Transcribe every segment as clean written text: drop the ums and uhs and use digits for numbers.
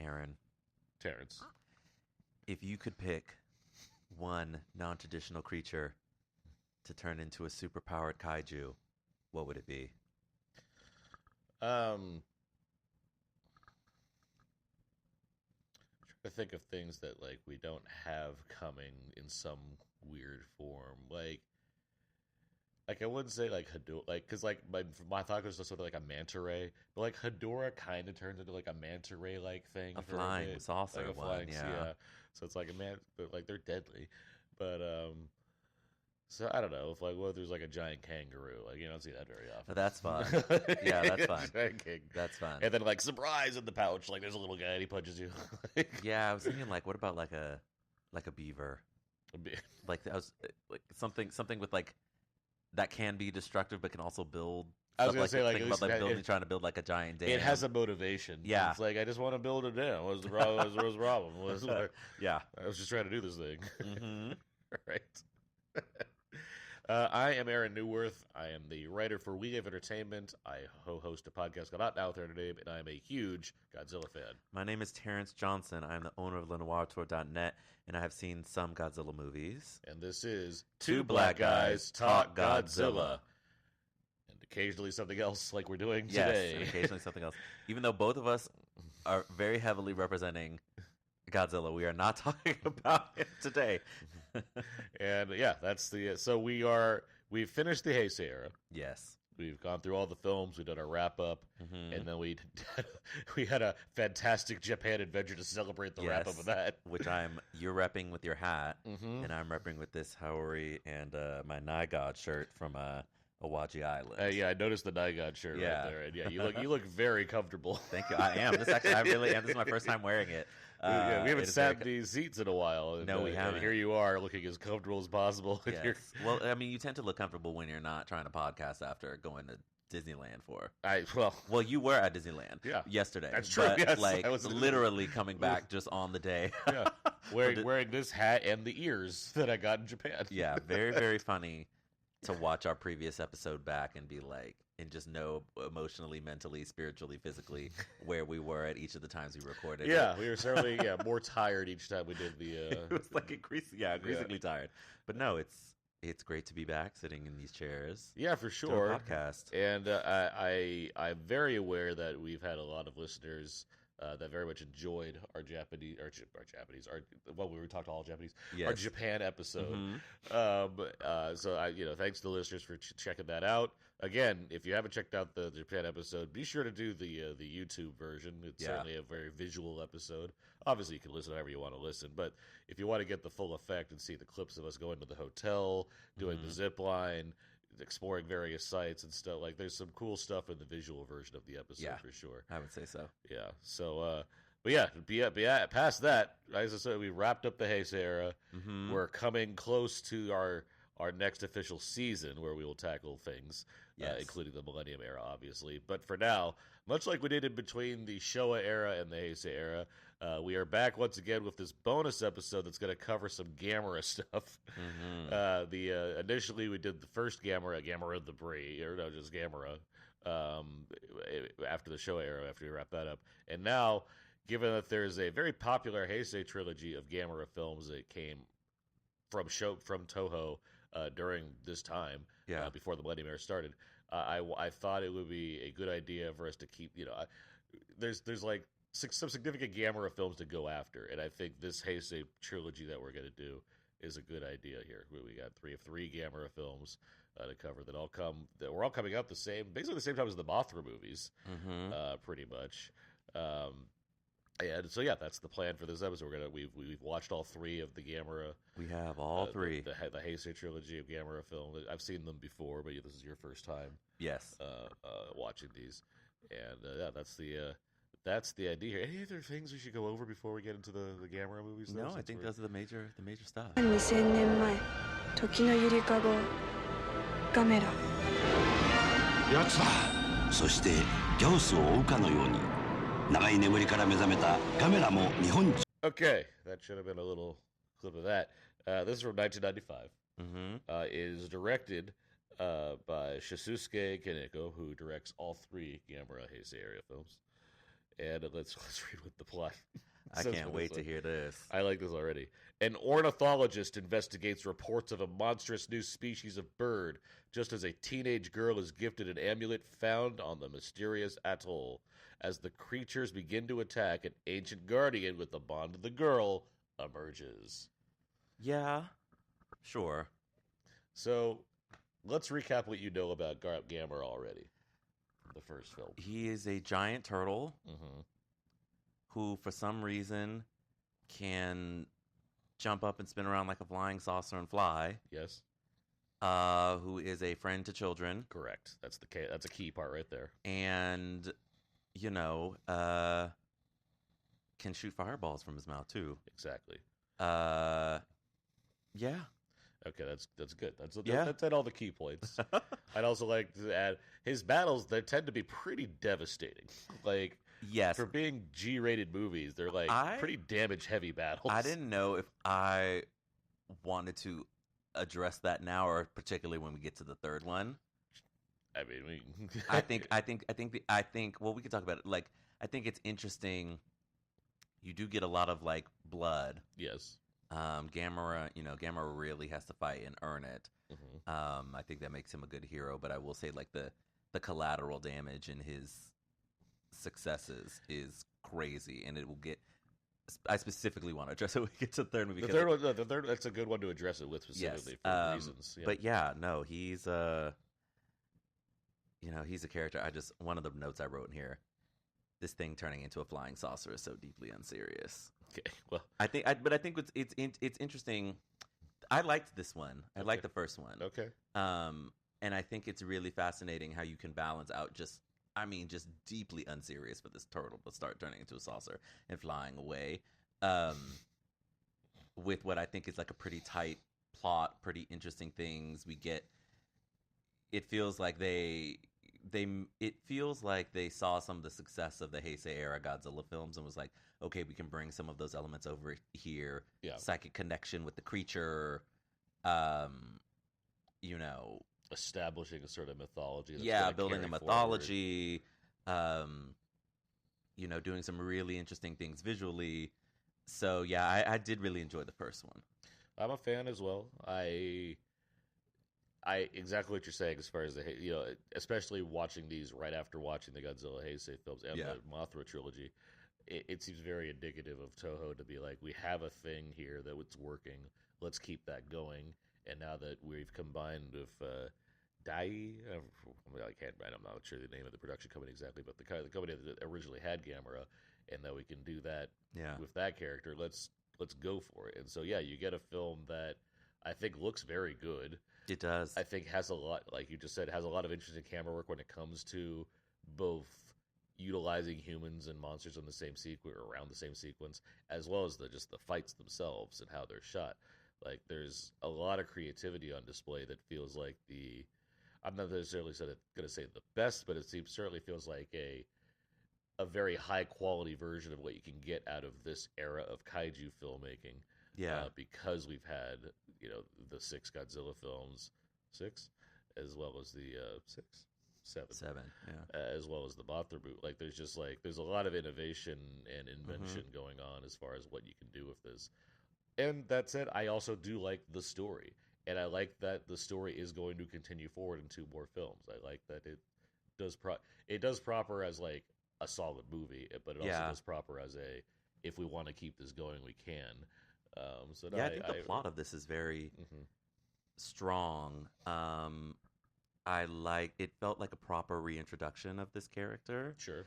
Aaron. Terence. If you could pick one non-traditional creature to turn into a superpowered kaiju, what would it be? Trying to think of things that like we don't have coming in some weird form. Like I wouldn't say like Hedorah, like because like my thought was just sort of like a manta ray, but like Hedorah kind of turns into like a manta ray like thing, A flying saucer like a one, flying, yeah. So it's like a man, but like they're deadly. But so I don't know if like there's like a giant kangaroo, like you don't see that very often. That's fun. Yeah, that's fun. That's fun. And then like surprise in the pouch, like there's a little guy and he punches you. Yeah, I was thinking like, what about like a beaver? Like I was like something with like that can be destructive but can also build. I was gonna like, say like, about like building, trying to build like a giant dam. It has a motivation. Yeah, it's like I just want to build a dam. What's the problem? What's the problem? Yeah, I was just trying to do this thing. Mm-hmm. Right. I am Aaron Newworth. I am the writer for We Have Entertainment. I host a podcast called Out Now with Aaron and Abe, and I am a huge Godzilla fan. My name is Terence Johnson. I am the owner of LenoirTour.net, and I have seen some Godzilla movies. And this is Two Black Guys Talk Godzilla. And occasionally something else like we're doing today. Yes, and occasionally something else. Even though both of us are very heavily representing Godzilla, we are not talking about it today. And yeah, that's the so we've finished the Heisei Era. Yes. We've gone through all the films. We did our wrap up, and then we had a fantastic Japan adventure to celebrate the wrap up of that. Which you're repping with your hat, and I'm repping with this Haori and my Nigod shirt from Awaji Island. Yeah, I noticed the Nigod shirt right there, and yeah, you look very comfortable. Thank you. I am. I really am. This is my first time wearing it. We haven't sat in these seats in a while. And, no, we haven't. And here you are, looking as comfortable as possible. Yes. Well, I mean, you tend to look comfortable when you're not trying to podcast after going to Disneyland for. Well, you were at Disneyland yesterday. That's true. But, yes, like, I was literally coming back just on the day. Yeah, wearing this hat and the ears that I got in Japan. Yeah, very, very funny to watch our previous episode back and be like, and just know emotionally, mentally, spiritually, physically where we were at each of the times we recorded. Yeah, we were certainly more tired each time we did the. It was like increasingly tired. But no, it's great to be back sitting in these chairs. Yeah, for sure. Do a podcast. And I'm very aware that we've had a lot of listeners that very much enjoyed our Japanese, we talked to all Japanese, our Japan episode. So thanks to the listeners for checking that out. Again, if you haven't checked out the Japan episode, be sure to do the YouTube version. It's certainly a very visual episode. Obviously, you can listen however you want to listen, but if you want to get the full effect and see the clips of us going to the hotel, doing the zip line, exploring various sites and stuff, like there's some cool stuff in the visual version of the episode for sure. I would say so. Yeah. So, but yeah, past that, as I said, we wrapped up the Heisei Era. We're coming close to our next official season where we will tackle things, including the Millennium Era, obviously. But for now, much like we did in between the Showa Era and the Heisei Era, we are back once again with this bonus episode that's going to cover some Gamera stuff. Initially we did the first Gamera the Brie, or no, just Gamera, after the Showa Era, after we wrap that up. And now, given that there's a very popular Heisei trilogy of Gamera films that came from Toho during this time, before the Millennium Era started, I thought it would be a good idea for us to keep, there's like some significant Gamera films to go after, and I think this Heisei trilogy that we're going to do is a good idea here. We got three Gamera films to cover that we're all coming out basically the same time as the Mothra movies, pretty much. And so that's the plan for this episode. We've watched all three of the Gamera. We have all three. The Heisei trilogy of Gamera films. I've seen them before, but this is your first time. Yes. Watching these, and that's the idea here. Any other things we should go over before we get into the Gamera movies? No, I think those are the major stuff. 2000年前、時のゆりかご、ガメラ。やつだ。そしてギャオスを追うかのように。 Okay, that should have been a little clip of that. This is from 1995. It is directed by Shusuke Kaneko, who directs all three Gamera Heisei Era films. And let's read what the plot. I can't wait to hear this. I like this already. An ornithologist investigates reports of a monstrous new species of bird, just as a teenage girl is gifted an amulet found on the mysterious atoll. As the creatures begin to attack, an ancient guardian with the bond of the girl emerges. Yeah, sure. So, let's recap what you know about Gamera already. The first film. He is a giant turtle who, for some reason, can jump up and spin around like a flying saucer and fly. Yes. Who is a friend to children. Correct. That's a key part right there. And, can shoot fireballs from his mouth, too. Exactly. Yeah. Okay, that's good. Yeah. That's at all the key points. I'd also like to add his battles. They tend to be pretty devastating. Like, yes, for being G-rated movies, they're like pretty damage-heavy battles. I didn't know if I wanted to address that now, or particularly when we get to the third one. I mean, I think. Well, we can talk about it. Like, I think it's interesting. You do get a lot of like blood. Yes. Gamera really has to fight and earn it. I think that makes him a good hero, but I will say like the collateral damage in his successes is crazy, and it will get. I specifically want to address it when we get to the third movie. The third, that's a good one to address it with specifically for reasons. Yeah. But yeah, no, he's he's a character. One of the notes I wrote in here. This thing turning into a flying saucer is so deeply unserious. Okay, well, I think it's interesting. I liked this one. I liked the first one. Okay. And I think it's really fascinating how you can balance out just deeply unserious for this turtle to start turning into a saucer and flying away, with what I think is like a pretty tight plot, pretty interesting things we get. It feels like they saw some of the success of the Heisei Era Godzilla films and was like, okay, we can bring some of those elements over here. Yeah. Psychic connection with the creature, establishing a sort of mythology. Building a mythology, doing some really interesting things visually. So yeah, I did really enjoy the first one. I'm a fan as well. I exactly what you're saying as far as especially watching these right after watching the Godzilla Heisei films and the Mothra trilogy, it seems very indicative of Toho to be like, we have a thing here that it's working. Let's keep that going. And now that we've combined with Dai, I'm not sure the name of the production company exactly, but the company that originally had Gamera, and that we can do that with that character, let's go for it. And so you get a film that I think looks very good. It does. I think has a lot, like you just said, has a lot of interesting camera work when it comes to both utilizing humans and monsters in the same sequence or around the same sequence, as well as the fights themselves and how they're shot. Like, there's a lot of creativity on display that feels like I'm not necessarily going to say the best, but it certainly feels like a very high quality version of what you can get out of this era of kaiju filmmaking. Yeah, because we've had the 6 Godzilla films, 6, as well as the 7, as well as the Mothra boot. Like there's a lot of innovation and invention going on as far as what you can do with this. And that said, I also do like the story, and I like that the story is going to continue forward in 2 more films. I like that it does proper as like a solid movie, but it also does proper as if we want to keep this going, we can. I think the plot of this is very strong. It felt like a proper reintroduction of this character. Sure.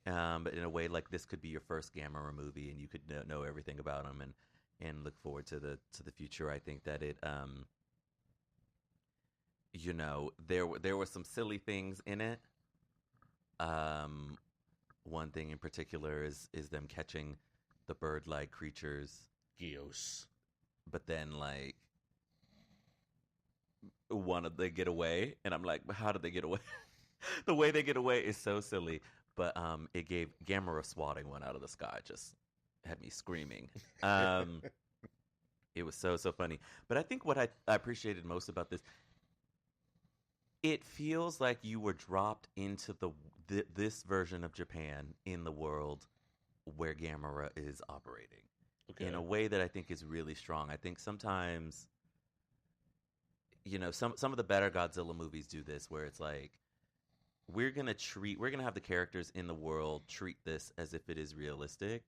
But in a way, like this could be your first Gamera movie, and you could know everything about him and look forward to the future. I think that it, there were some silly things in it. One thing in particular is them catching the bird-like creatures. Gios. But then, like, they get away, and I'm like, how did they get away? The way they get away is so silly, but it gave Gamera swatting one out of the sky, just had me screaming. It was so funny. But I think what I appreciated most about this, It feels like you were dropped into this version of Japan in the world where Gamera is operating in a way that I think is really strong. I think sometimes, some of the better Godzilla movies do this, where it's like we're gonna have the characters in the world treat this as if it is realistic,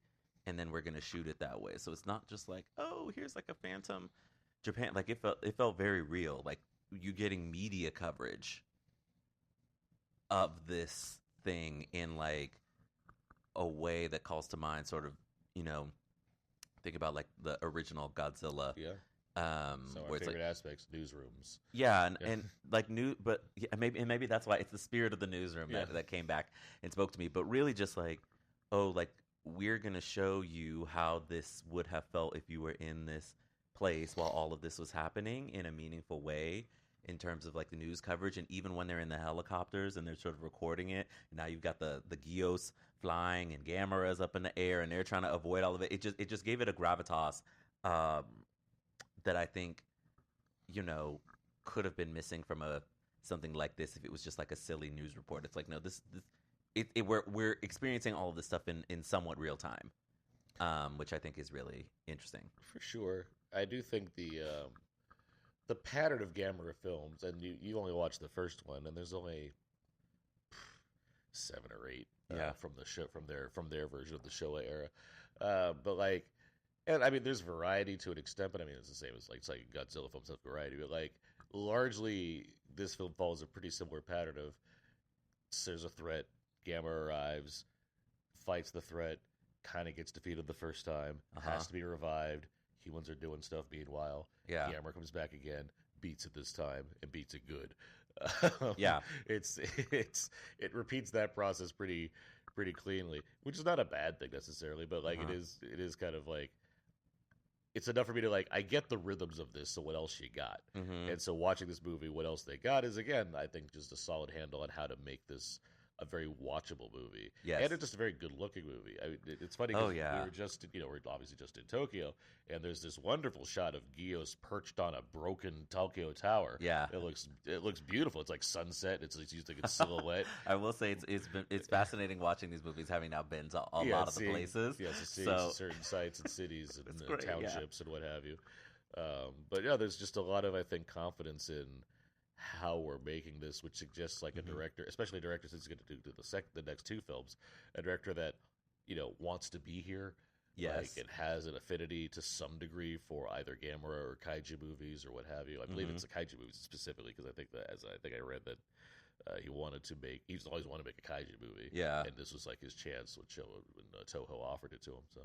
and then we're gonna shoot it that way. So it's not just like, oh, here's like a phantom Japan. Like it felt very real. Like you getting media coverage of this thing in like a way that calls to mind sort of, think about like the original Godzilla. Yeah. So our favorite aspects, newsrooms. Yeah, and like but yeah, maybe that's why it's the spirit of the newsroom that came back and spoke to me. But really, just like, like we're gonna show you how this would have felt if you were in this place while all of this was happening in a meaningful way in terms of like the news coverage. And even when they're in the helicopters and they're sort of recording it, now you've got the Gios flying and Gamera's up in the air and they're trying to avoid all of it. It just gave it a gravitas that I think could have been missing from something like this if it was just like a silly news report. It's like, no, we're experiencing all of this stuff in somewhat real time, which I think is really interesting. For sure. I do think the pattern of Gamera films, and you only watched the first one, and there's only 7 or 8 from the show from their version of the Showa era, but like, and I mean, there's variety to an extent, but I mean, it's the same as like Godzilla films have variety, but like largely this film follows a pretty similar pattern of there's a threat, Gamera arrives, fights the threat, kind of gets defeated the first time, has to be revived. Humans are doing stuff meanwhile. Yeah. Gamera comes back again, beats it this time, and beats it good. Yeah. It repeats that process pretty cleanly, which is not a bad thing necessarily, but like it is kind of like, it's enough for me to like, I get the rhythms of this, so what else you got? And so watching this movie, what else they got is, again, I think just a solid handle on how to make this a very watchable movie. Yes. And it's just a very good-looking movie. I mean, it's funny because we were just, we're obviously just in Tokyo, and there's this wonderful shot of Gios perched on a broken Tokyo tower. Yeah. It looks beautiful. It's like sunset. It's using its silhouette. I will say it's fascinating watching these movies, having now been to a lot of the places. Yeah, seeing certain sites and cities and townships and what have you. But yeah, there's just a lot of, I think, confidence in how we're making this, which suggests like a director, especially a director since he's going to do the next 2 films, a director that wants to be here, like it has an affinity to some degree for either Gamera or kaiju movies or what have you. I believe it's the kaiju movies specifically because I think I read that he's always wanted to make a kaiju movie, and this was like his chance when Toho offered it to him. So.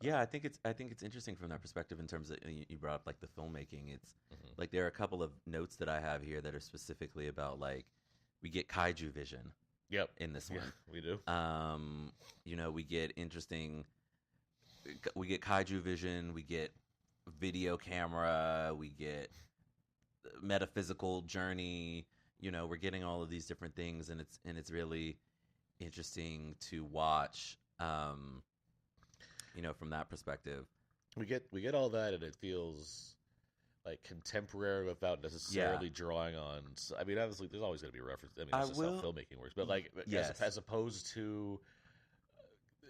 Yeah, I think it's interesting from that perspective in terms of you brought up like the filmmaking. It's like there are a couple of notes that I have here that are specifically about like we get kaiju vision. Yep. In this one, we do. We get kaiju vision. We get video camera. We get metaphysical journey. We're getting all of these different things, and it's really interesting to watch. From that perspective, we get all that, and it feels like contemporary without necessarily drawing on. I mean, obviously, there's always going to be a reference. I mean, that's just how filmmaking works. But like, as opposed to,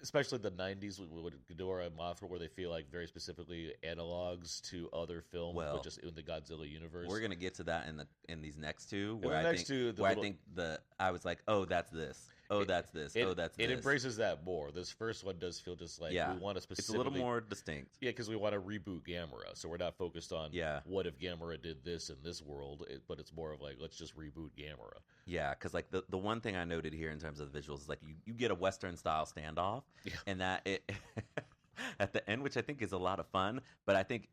especially the '90s with Ghidorah and Mothra, where they feel like very specifically analogs to other films, but just in the Godzilla universe. We're going to get to that in these next 2. I was like, oh, that's this. Oh, that's this. Oh, that's this. It embraces that more. This first one does feel just like we want to specifically. It's a little more distinct. Yeah, because we want to reboot Gamera, so we're not focused on what if Gamera did this in this world, but it's more of like let's just reboot Gamera. Yeah, because like the one thing I noted here in terms of the visuals is like you get a Western style standoff, and that it at the end, which I think is a lot of fun. But I think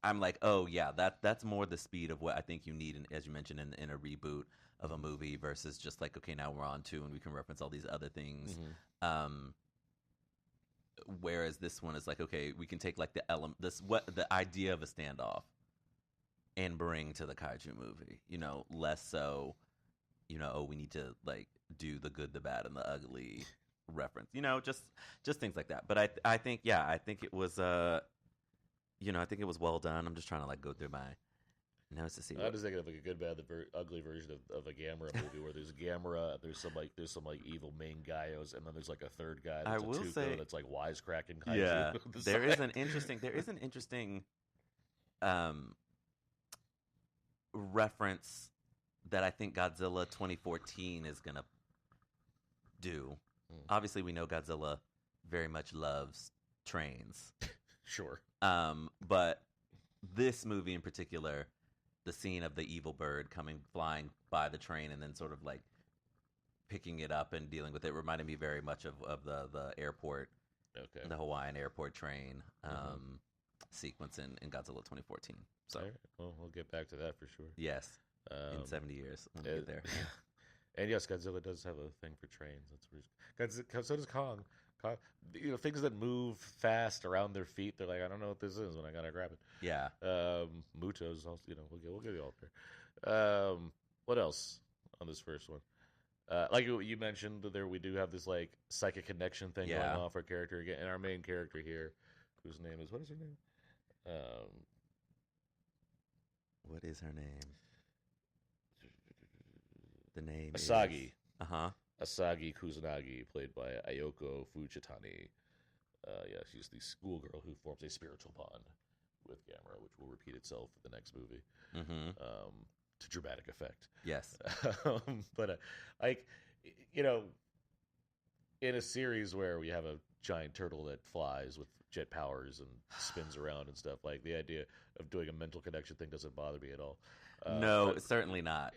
I'm like, oh yeah, that's more the speed of what I think you need, as you mentioned, in a reboot of a movie versus just like, okay, now we're on 2 and we can reference all these other things. Whereas this one is like, okay, we can take like the idea of a standoff and bring to the kaiju movie, less so, we need to like do the good, the bad, and the ugly reference, just things like that. But I think it was, I think it was well done. I'm just trying to like go through my knows to see. I'm just thinking of like a good, bad, ugly version of a Gamera movie where there's Gamera, there's some evil main guys, and then there's like a third guy that's a Tuco that's like wisecracking kaiju. Yeah, there is an interesting reference that I think Godzilla 2014 is gonna do. Obviously, we know Godzilla very much loves trains. Sure. But this movie in particular, the scene of the evil bird flying by the train and then sort of like picking it up and dealing with it reminded me very much of the airport, the Hawaiian airport train sequence in Godzilla 2014. So, right. Well, we'll get back to that for sure. Yes, in 70 years when we get there. And yes, Godzilla does have a thing for trains. That's so does Kong. Things that move fast around their feet. They're like, I don't know what this is when I gotta grab it. Yeah. Muto's also. We'll get you all there. What else on this first one? Like you mentioned, we do have this like psychic connection thing going on for our character again, and our main character here, whose name is what is her name? What is her name? The name Asagi. Is... Asagi Kusanagi, played by Ayoko Fujitani. She's the schoolgirl who forms a spiritual bond with Gamera, which will repeat itself in the next movie to dramatic effect. Yes. But, in a series where we have a giant turtle that flies with jet powers and spins around and stuff, like the idea of doing a mental connection thing doesn't bother me at all. No, certainly not.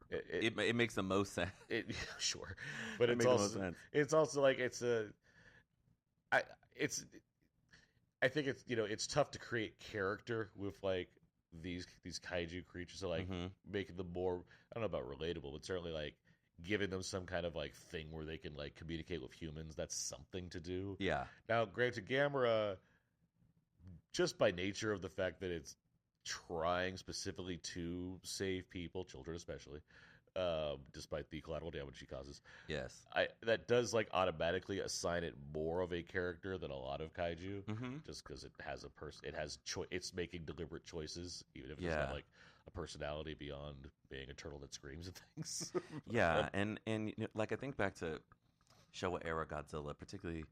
It makes the most sense. Sure, but it's also like I think it's tough to create character with like these kaiju creatures, so like making them more, I don't know about relatable, but certainly like giving them some kind of like thing where they can like communicate with humans. That's something to do. Yeah. Now, granted, Gamera, just by nature of the fact that it's trying specifically to save people, children especially, despite the collateral damage she causes. Yes. That does like automatically assign it more of a character than a lot of kaiju, just because it has it's making deliberate choices, even if it's not like a personality beyond being a turtle that screams at things. Yeah, and like I think back to Showa era Godzilla, particularly,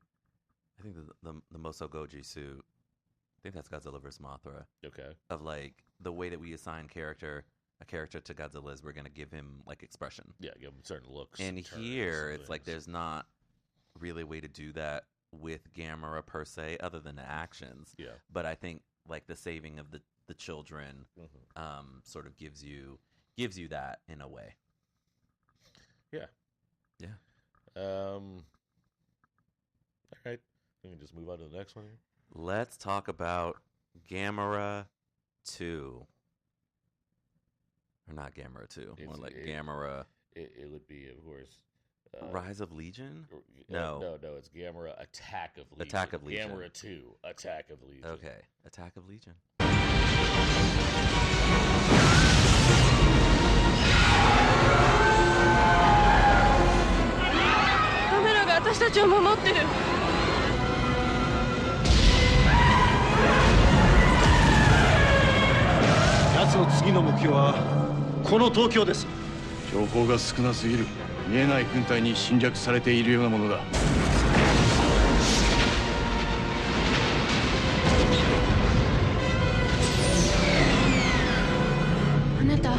I think the Moso Goji suit. I think that's Godzilla vs. Mothra. Okay. Of like the way that we assign a character to Godzilla is we're going to give him like expression. Yeah, give him certain looks. And here it's like there's not really a way to do that with Gamera per se, other than the actions. Yeah. But I think like the saving of the children sort of gives you that in a way. Yeah. Yeah. All right. We can just move on to the next one here. Let's talk about Gamera 2. Or not Gamera 2. More like Gamera. It would be, of course. Rise of Legion? No, it's Gamera Attack of Legion. Attack of Legion. Gamera 2, Attack of Legion. Okay, Attack of Legion. カメラが私たちを守ってる。奴の次の目標はこの東京です。情報が少なすぎる。見えない軍隊に侵略されているようなものだ。あなた、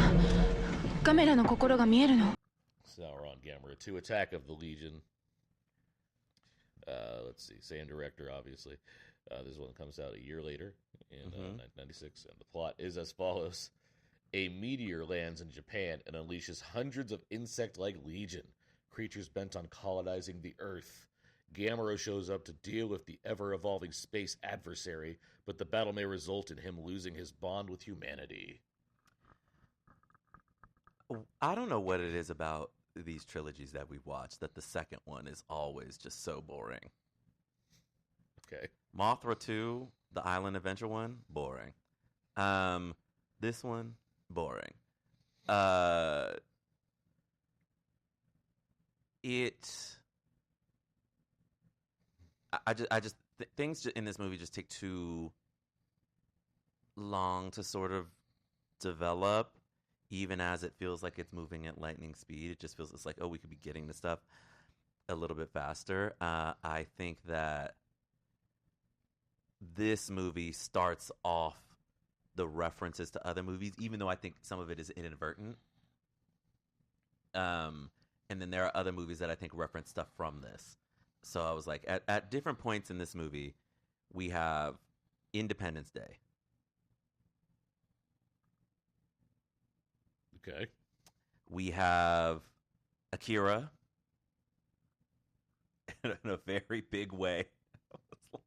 カメラの心が見えるの？ So now we're on Gamera 2, Attack of the Legion. Let's see, same director, obviously. This one comes out a year later in 1996, and the plot is as follows. A meteor lands in Japan and unleashes hundreds of insect-like legion, creatures bent on colonizing the Earth. Gamera shows up to deal with the ever-evolving space adversary, but the battle may result in him losing his bond with humanity. I don't know what it is about these trilogies that we've watched that the second one is always just so boring. Okay. Mothra 2, the Island Adventure one, boring. This one, boring. Things in this movie just take too long to sort of develop, even as it feels like it's moving at lightning speed. It just feels it's like, oh, we could be getting to stuff a little bit faster. I think that this movie starts off the references to other movies, even though I think some of it is inadvertent. And then there are other movies that I think reference stuff from this. So I was like, at different points in this movie, we have Independence Day. Okay. We have Akira in a very big way. I was like,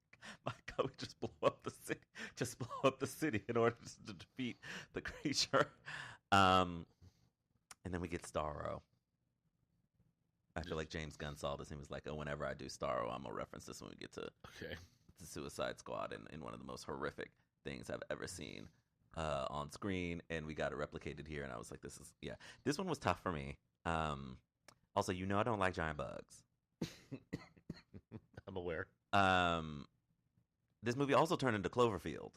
my God, we just blow up the city. Just blow up the city in order to defeat the creature. And then we get Starro. I feel like James Gunn saw this and he was like, oh, whenever I do Starro, I'm going to reference this when we get to the Suicide Squad in one of the most horrific things I've ever seen on screen. And we got it replicated here. And I was like, this one was tough for me. Also, I don't like giant bugs. I'm aware. This movie also turned into Cloverfield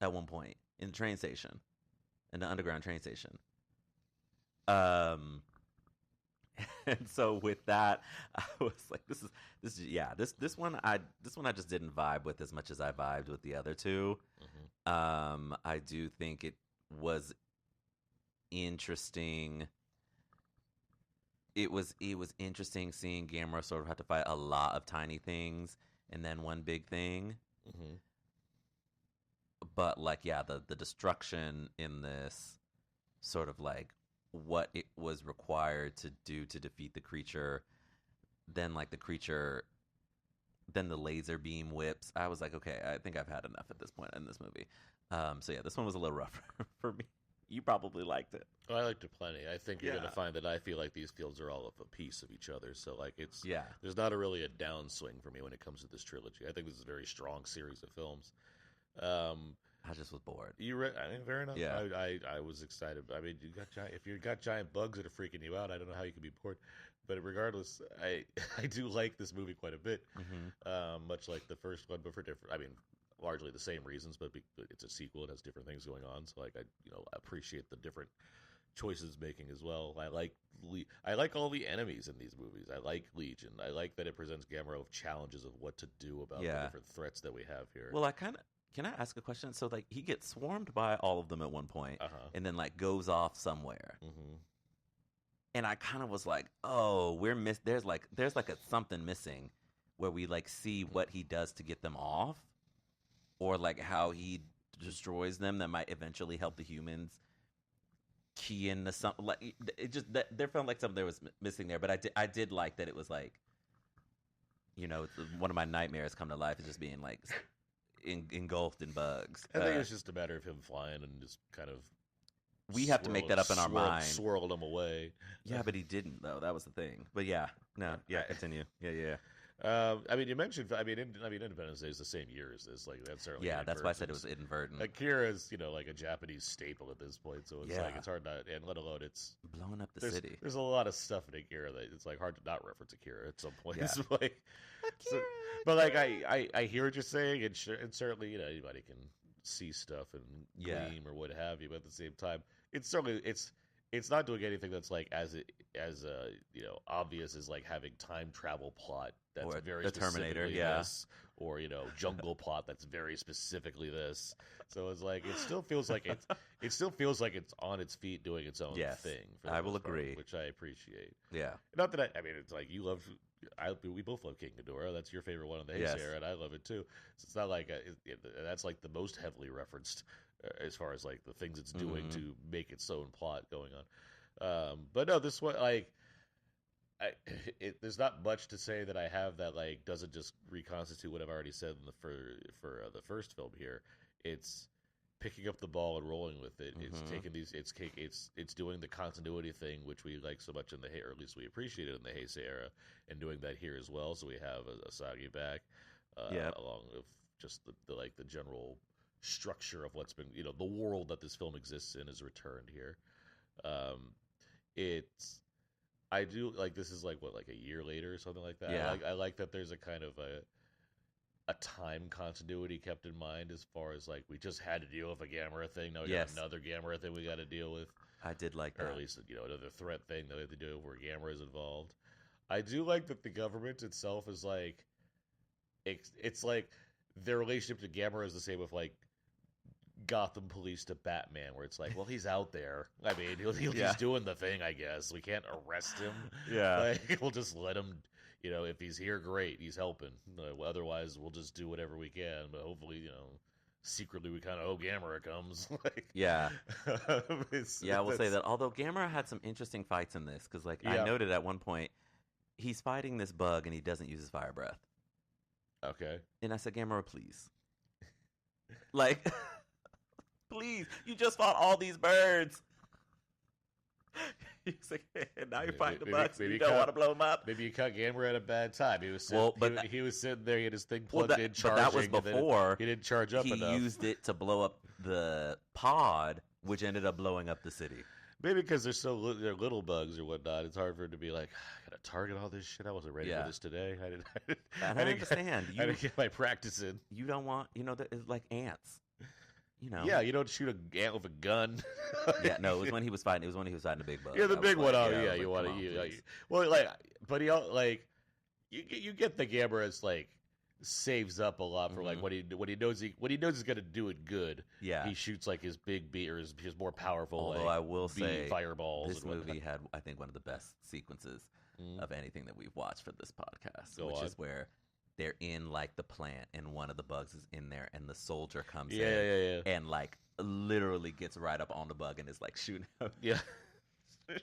at one point in the train station, in the underground train station. And so with that, I was like, this one I just didn't vibe with as much as I vibed with the other two. Mm-hmm. I do think it was interesting. It was interesting seeing Gamera sort of have to fight a lot of tiny things and then one big thing. Mm-hmm. But the destruction in this sort of like what it was required to do to defeat the creature, then then the laser beam whips. I was like, okay, I think I've had enough at this point in this movie. This one was a little rough for me. You probably liked it. Oh, I liked it plenty. I think you're going to find that I feel like these fields are all of a piece of each other. So there's not really a downswing for me when it comes to this trilogy. I think this is a very strong series of films. I just was bored. I mean, fair enough. Yeah. I was excited. I mean, if you got giant bugs that are freaking you out, I don't know how you can be bored. But regardless, I do like this movie quite a bit. Mm-hmm. Much like the first one, but for different. I mean, largely the same reasons, but it's a sequel. It has different things going on. So I appreciate the different choices making as well. I like all the enemies in these movies. I like Legion. I like that it presents Gamera with challenges of what to do about the different threats that we have here. Well, can I ask a question? So he gets swarmed by all of them at one point, and then goes off somewhere. Mm-hmm. And I kind of was like, oh, there's something missing where we see what he does to get them off, or how he destroys them that might eventually help the humans key into something. It just there felt like something there was missing there. But I did like that it was one of my nightmares come to life is just being engulfed in bugs. I think it's just a matter of him flying and just kind of. We have to make that up in our mind. Swirled him away. Yeah, but he didn't though. That was the thing. But continue. Yeah. I mean, you mentioned. Independence Day is the same year as this. That's certainly. Yeah, that's why I said it was inadvertent. Akira is, a Japanese staple at this point, so it's it's hard not, and let alone it's blowing up the city. There's a lot of stuff in Akira that it's hard to not reference Akira at some point. Yeah. I hear what you're saying, and certainly anybody can see stuff and gleam or what have you, but at the same time, it's certainly it's not doing anything that's as obvious as having time travel plot that's or very the Terminator, this, or jungle plot that's very specifically this. So it's it still feels like it's on its feet doing its own thing. I will agree, which I appreciate. Yeah, not that it's you love. We both love King Ghidorah. That's your favorite one of the Heisei Era, and I love it too. So it's not that's the most heavily referenced as far as the things it's doing to make its own plot going on. But no, this one there's not much to say that I have that doesn't just reconstitute what I've already said for the first film here. It's picking up the ball and rolling with it. It's taking it's doing the continuity thing, which we like so much or at least we appreciated in the Heisei Era, and doing that here as well. So we have Asagi back, along with just the general structure of what's been the world that this film exists in is returned here. I do this is a year later or something like that. Yeah. I like that there's a kind of a time continuity kept in mind as far as like we just had to deal with a Gamera thing. Now we got another Gamera thing we got to deal with. I did like that. Or at least, another threat thing that we have to do where Gamera is involved. I do like that the government itself is like, it's like their relationship to Gamera is the same with like Gotham Police to Batman, where it's like, well, he's out there. I mean, he's doing the thing, I guess. We can't arrest him. Yeah. Like, we'll just let him, if he's here, great, he's helping. Otherwise, we'll just do whatever we can. But hopefully, secretly we kind of hope Gamera comes. Yeah. I will say that although Gamera had some interesting fights in this, because I noted at one point, he's fighting this bug and he doesn't use his fire breath. Okay. And I said, Gamera, please. Please, you just fought all these birds. He's like, now you're fighting the bugs. You don't want to blow them up. Maybe you caught Gamera at a bad time. He was sitting, he was sitting there, he had his thing plugged in, charging. But that was before he didn't charge up enough. He used it to blow up the pod, which ended up blowing up the city. Maybe because they're little bugs or whatnot. It's hard for it to be like, I gotta target all this shit. I wasn't ready for this today. I understand. I didn't get my practice in. You don't want, it's like ants. Yeah, you don't shoot an ant with a gun. Yeah, no, it was when he was fighting. It was when he was fighting the big bug. Yeah, the big one. You want to. Well, but you get the Gamera as saves up a lot for when he knows he's gonna do it good. Yeah, he shoots his big beat or his more powerful. Although I will say, fireballs. This movie had, I think, one of the best sequences of anything that we've watched for this podcast, which is where they're in the plant and one of the bugs is in there and the soldier comes in and literally gets right up on the bug and is shooting him. Yeah.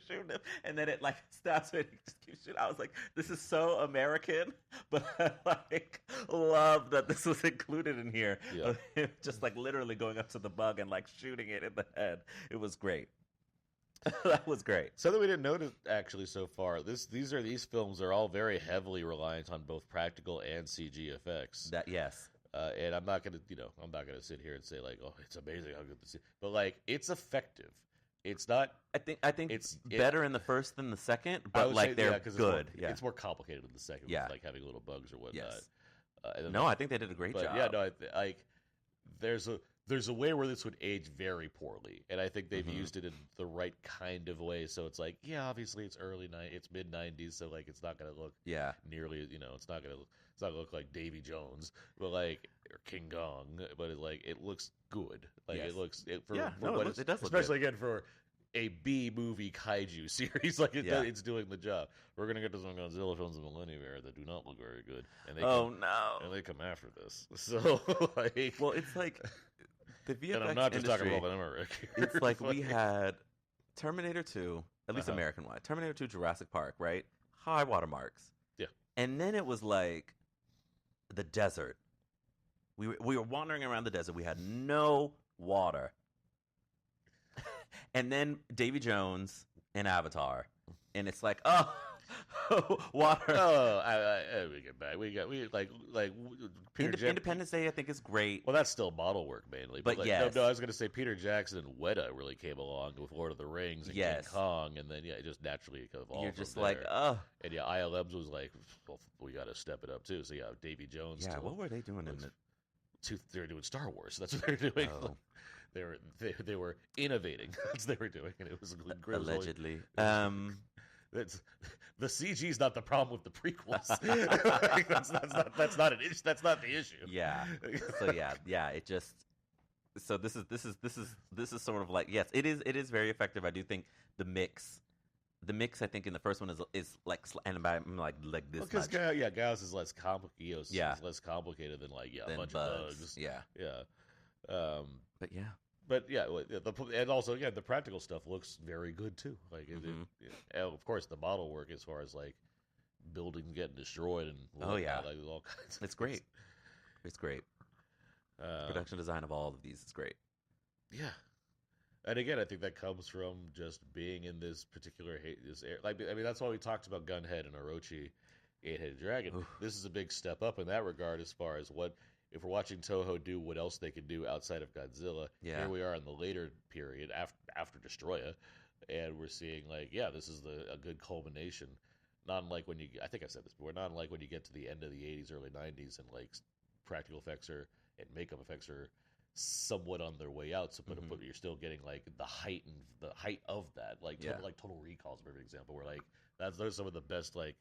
Shooting him, and then it stops and he just keeps shooting. I was like, this is so American, but I love that this was included in here. Yeah. Just literally going up to the bug and shooting it in the head. It was great. That was great. Something we didn't notice actually so far. These films are all very heavily reliant on both practical and CG effects. Yes. And I'm not gonna sit here and say oh, it's amazing how good this is, but it's effective. It's not. I think it's better in the first than the second, but they're good. It's more complicated in the second. Yeah. With, having little bugs or whatnot. Yes. No, I think they did a great job. Yeah, no, there's a way where this would age very poorly, and I think they've used it in the right kind of way. So it's obviously it's it's mid '90s, so it's not gonna look nearly it's not gonna look like Davy Jones, but or King Kong, but it looks good. It looks it does, especially again for a B movie kaiju series. It's doing the job. We're gonna get to some Godzilla films in the Millennium Era that do not look very good, and they come after this. So well, it's the VFX and I'm not just industry, talking about Emmerich. It's we had Terminator 2, at least American-wide. Terminator 2, Jurassic Park, right? High watermarks. Yeah. And then it was the desert. We were wandering around the desert. We had no water. And then Davy Jones and Avatar. And it's water. We get back. Peter Independence Day, I think, is great. Well, that's still model work mainly. But yes. No, I was going to say Peter Jackson and Weta really came along with Lord of the Rings and King Kong, and then it just naturally evolved. You're just and ILMs was well, we got to step it up too. So Davy Jones. Yeah, what were they doing in the? They were doing Star Wars. That's what they were doing. Oh. They were innovating. That's what they were doing, and it was great. Allegedly. The CG is not the problem with the prequels. That's not an issue. That's not the issue. Yeah. So it just. So this is sort of yes, it is very effective. I do think the mix I think in the first one is and I'm this because much. Gauss is less complicated. Is less complicated than a bunch of bugs. Yeah. But and also again the practical stuff looks very good too. Of course the model work as far as buildings getting destroyed and all kinds. It's great. It's great. Production design of all of these is great. Yeah, and again I think that comes from just being in this particular that's why we talked about Gunhead and Orochi, Eight-Headed Dragon. Oof. This is a big step up in that regard as far as what. If we're watching Toho do what else they can do outside of Godzilla, here we are in the later period after Destroya, and we're seeing this is a good culmination. Not unlike when I think I said this before, not unlike when you get to the end of the 80s, early 90s, and practical effects and makeup effects are somewhat on their way out. So, but you're still getting like the height of that. Like Total Recall is a perfect example where like those are some of the best like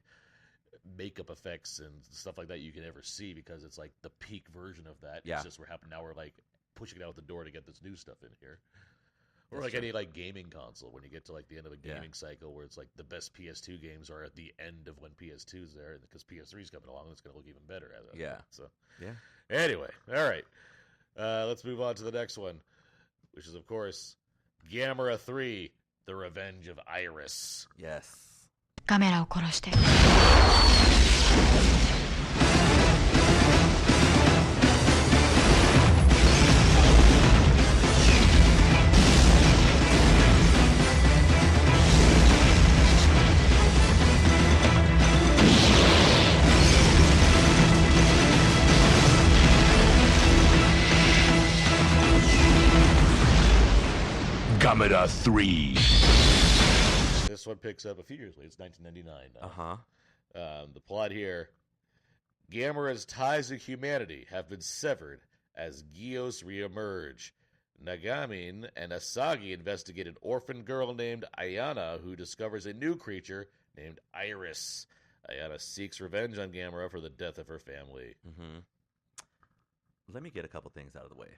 makeup effects and stuff like that you can ever see because it's like the peak version of that. It's just now we're like pushing it out the door to get this new stuff in here. Or like any like gaming console when you get to like the end of a gaming cycle where it's like the best PS2 games are at the end of when PS2's there because PS3's coming along and it's going to look even better. So anyway, all right. Let's move on to the next one, which is of course Gamera 3: The Revenge of Iris. Yes. ガメラを殺して Gamera 3. This one picks up a few years later. It's 1999 now. The plot here: Gamera's ties to humanity have been severed as Gios reemerge. Nagamin and Asagi investigate an orphan girl named Ayana who discovers a new creature named Iris. Ayana seeks revenge on Gamera for the death of her family. Let me get a couple things out of the way.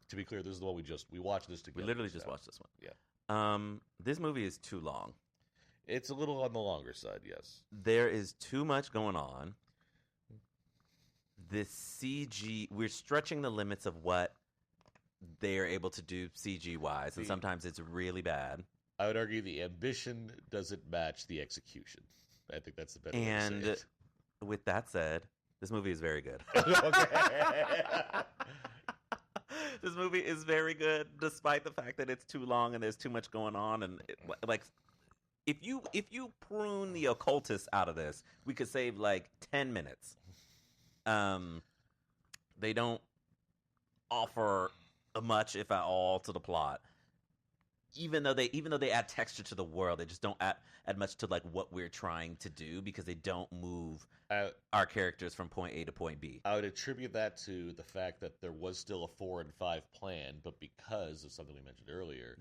To be clear, this is the one we watched this together. We literally just watched this one. Yeah. This movie is too long. It's a little on the longer side, yes. There is too much going on. This CG, we're stretching the limits of what they're able to do CG-wise, and sometimes it's really bad. I would argue the ambition doesn't match the execution. I think that's the better way to say it. And with that said, this movie is very good. This movie is very good, despite the fact that it's too long and there's too much going on. And like, if you prune the occultist out of this, we could save like 10 minutes. They don't offer much, if at all, to the plot. Even though they add texture to the world, they just don't add much to like what we're trying to do because they don't move our characters from point A to point B. I would attribute that to the fact that there was still a 4 and 5 plan, but because of something we mentioned earlier,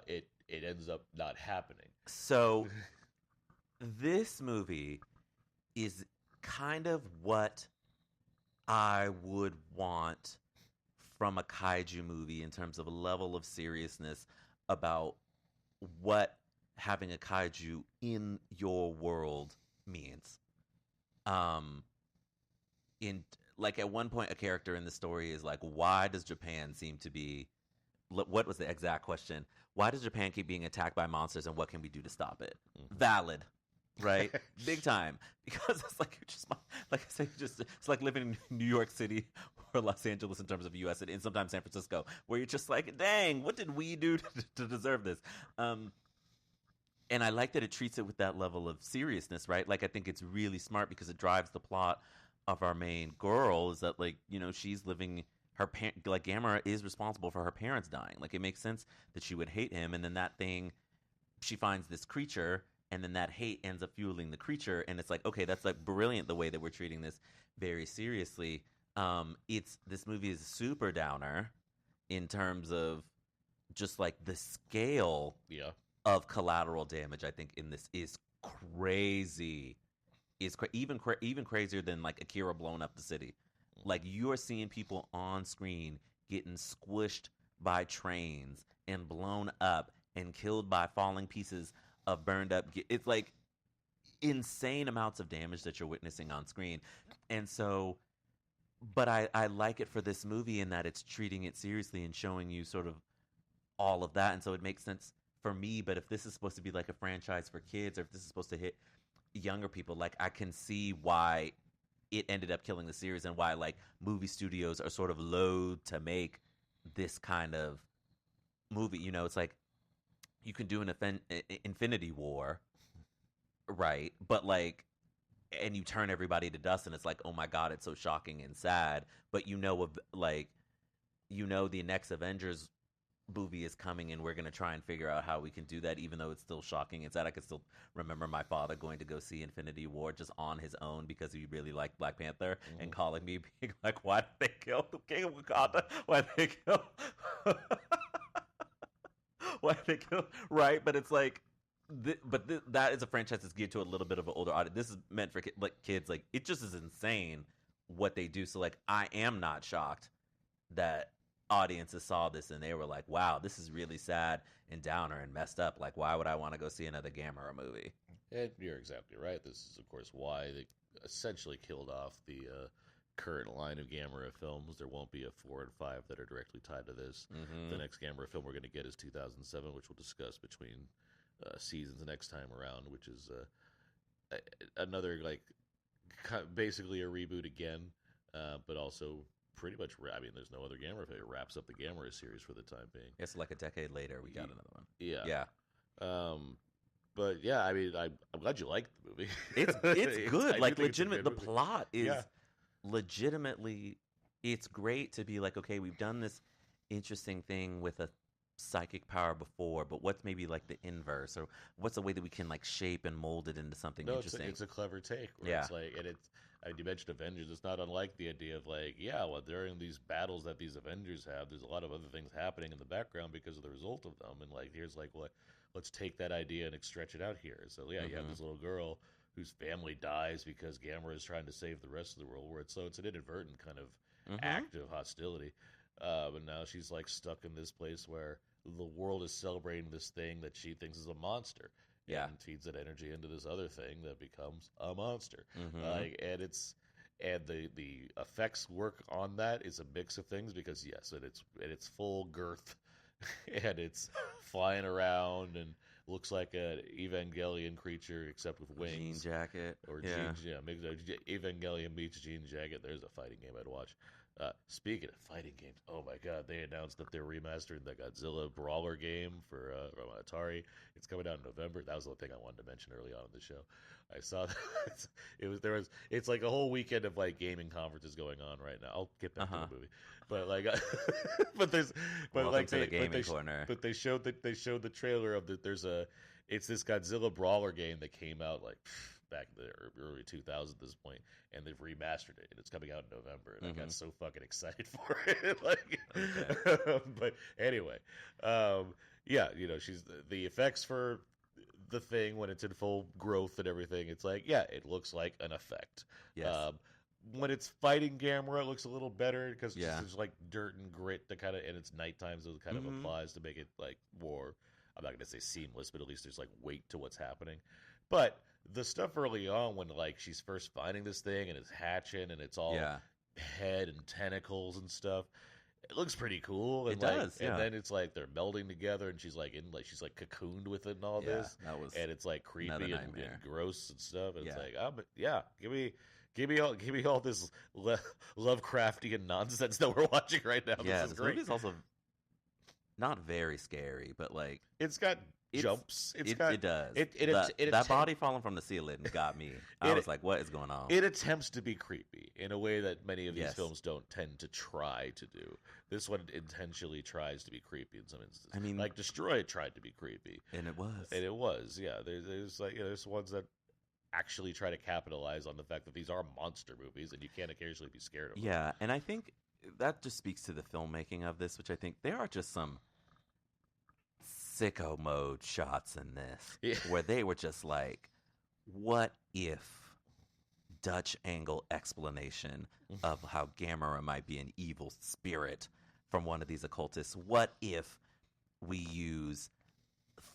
it ends up not happening. So this movie is kind of what I would want from a kaiju movie in terms of a level of seriousness about what having a kaiju in your world means. In like at one point, a character in the story is like, "Why does Japan seem to be?" What was the exact question? Why does Japan keep being attacked by monsters, and what can we do to stop it? Valid, right? Big time, because it's like like I say, it's like living in New York City or Los Angeles in terms of U.S. and sometimes San Francisco, where you're just like, dang, what did we do to deserve this? And I like that it treats it with that level of seriousness, right? Like I think it's really smart because it drives the plot of our main girl. Is that like she's living. Like Gamera is responsible for her parents dying. Like it makes sense that she would hate him, and then that thing, she finds this creature, and then that hate ends up fueling the creature, and it's like, okay, that's like brilliant the way that we're treating this very seriously. This movie is super downer in terms of just like the scale of collateral damage. I think in this is crazy, even crazier than like Akira blowing up the city. Like, you're seeing people on screen getting squished by trains and blown up and killed by falling pieces of burned up. It's like insane amounts of damage that you're witnessing on screen. And so, but I like it for this movie in that it's treating it seriously and showing you sort of all of that. And so it makes sense for me. But if this is supposed to be like a franchise for kids, or if this is supposed to hit younger people, like I can see why it ended up killing the series and why like movie studios are sort of loath to make this kind of movie. It's like you can do an Infinity War, right? But like, and you turn everybody to dust, and it's like, oh my god, it's so shocking and sad. But the next Avengers movie is coming and we're going to try and figure out how we can do that, even though it's still shocking. It's that I can still remember my father going to go see Infinity War just on his own because he really liked Black Panther and calling me being like, why did they kill the King of Wakanda? Why did they kill... why did they kill... Right? But it's like... that is a franchise that's geared to a little bit of an older audience. This is meant for kids. Like, it just is insane what they do. So, like, I am not shocked that audiences saw this and they were like, wow, this is really sad and downer and messed up. Like, why would I want to go see another Gamera movie? And you're exactly right. This is, of course, why they essentially killed off the current line of Gamera films. There won't be a 4 and 5 that are directly tied to this. The next Gamera film we're going to get is 2007, which we'll discuss between seasons next time around, which is another, like, basically a reboot again, but also pretty much, I mean, there's no other Gamera. It wraps up the Gamera series for the time being. Yes, like a decade later, we got another one. Yeah. But yeah, I mean, I'm glad you liked the movie. It's good. Like, legitimate. The plot is legitimately. It's great to be like, okay, we've done this interesting thing with a psychic power before, but what's maybe like the inverse, or what's a way that we can like shape and mold it into something interesting? It's a clever take. Where it's like, and it's. I mean, you mentioned Avengers. It's not unlike the idea of like, well, during these battles that these Avengers have, there's a lot of other things happening in the background because of the result of them. And like, here's like, let's take that idea and stretch it out here. So you have this little girl whose family dies because Gamera is trying to save the rest of the world. It's an inadvertent kind of act of hostility. But now she's like stuck in this place where the world is celebrating this thing that she thinks is a monster. And feeds that energy into this other thing that becomes a monster. And the effects work on that is a mix of things because it's full girth and it's flying around and looks like an Evangelion creature except with wings. Jean jacket. Or Evangelion meets Jean jacket. There's a fighting game I'd watch. Speaking of fighting games, oh my god, they announced that they're remastering the Godzilla Brawler game from Atari. It's coming out in November. That was the thing I wanted to mention early on in the show. I saw that it's like a whole weekend of like gaming conferences going on right now. I'll get back to the movie, but like, but they showed the trailer of it's this Godzilla Brawler game that came out like back in the early 2000s at this point, and they've remastered it, and it's coming out in November, and I got so fucking excited for it. But anyway, she's the effects for the thing when it's in full growth and everything. It's like, it looks like an effect. Yes. When it's fighting Gamera, it looks a little better because there's like dirt and grit that kind of, and it's nighttime, so it kind of applies to make it like more. I'm not going to say seamless, but at least there's like weight to what's happening. But the stuff early on when like she's first finding this thing and it's hatching and it's all head and tentacles and stuff, it looks pretty cool. And it does, and then it's like they're melding together and she's like cocooned with it and all this. And it's like creepy and gross and stuff. And it's like, give me all this Lovecraftian nonsense that we're watching right now. Yeah, this is great. Movie's also not very scary, but like it's got jumps. It does. That body falling from the ceiling got me. I was like, what is going on? It attempts to be creepy in a way that many of these films don't tend to try to do. This one intentionally tries to be creepy in some instances. I mean, like Destroy tried to be creepy. And it was. There's like, there's ones that actually try to capitalize on the fact that these are monster movies and you can't occasionally be scared of them. Yeah, and I think that just speaks to the filmmaking of this, which I think there are just some sicko mode shots in this where they were just like, what if Dutch angle explanation of how Gamera might be an evil spirit from one of these occultists? What if we use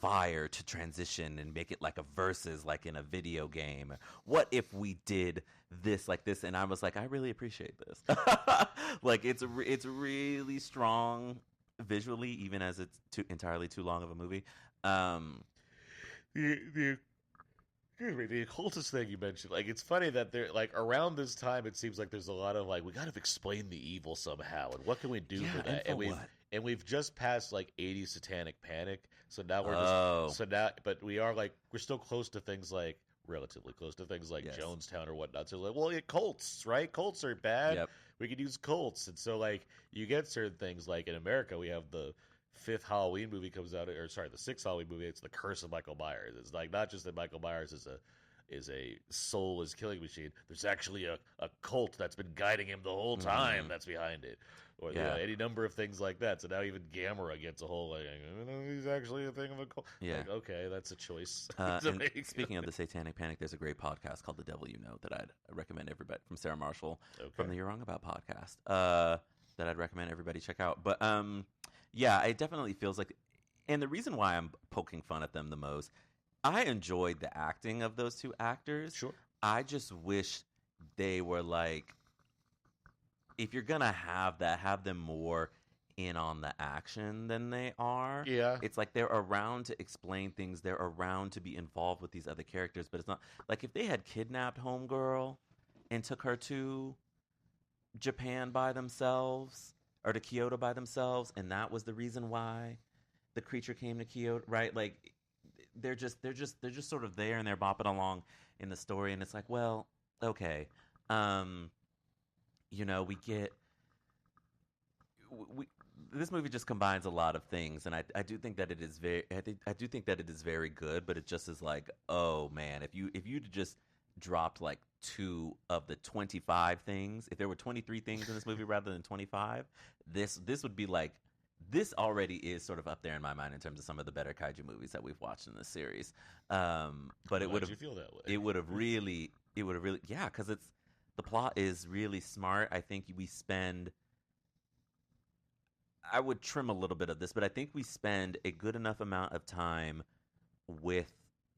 fire to transition and make it like a versus like in a video game? What if we did this like this? And I was like, I really appreciate this. Like it's really strong visually, even as it's entirely too long of a movie. The occultist thing you mentioned, like, it's funny that they're like around this time. It seems like there's a lot of like, we got to explain the evil somehow, and what can we do for that? And we've just passed like 80s satanic panic, so now we're but we are like, we're still close to things like relatively close to things like Jonestown or whatnot. So like, well, cults, right? Cults are bad. Yep. We could use cults, and so like you get certain things like in America we have the fifth Halloween movie comes out, or sorry, the sixth Halloween movie, it's the Curse of Michael Myers. It's like not just that Michael Myers is a soulless killing machine. There's actually a cult that's been guiding him the whole time that's behind it. Or any number of things like that. So now even Gamera gets a whole like, he's actually a thing of a cult. Yeah. Like, okay, that's a choice. And speaking of the Satanic Panic, there's a great podcast called The Devil You Know that I'd recommend everybody, from Sarah Marshall from the You're Wrong About podcast, that I'd recommend everybody check out. But yeah, it definitely feels like, and the reason why I'm poking fun at them the most, I enjoyed the acting of those two actors. Sure. I just wish they were like, if you're gonna have that, have them more in on the action than they are. Yeah. It's like they're around to explain things. They're around to be involved with these other characters. But it's not like if they had kidnapped Homegirl and took her to Japan by themselves or to Kyoto by themselves, and that was the reason why the creature came to Kyoto, right? Like they're just sort of there and they're bopping along in the story, and it's like, well, okay. You know, this movie just combines a lot of things, and I do think that it is I do think that it is very good, but it just is like, oh man, if you'd just dropped like 2 of the 25 things, if there were 23 things in this movie rather than 25, this would be like, this already is sort of up there in my mind in terms of some of the better kaiju movies that we've watched in this series. But it would have, feel that way? It would have really, yeah, because the plot is really smart. I think I would trim a little bit of this, but I think we spend a good enough amount of time with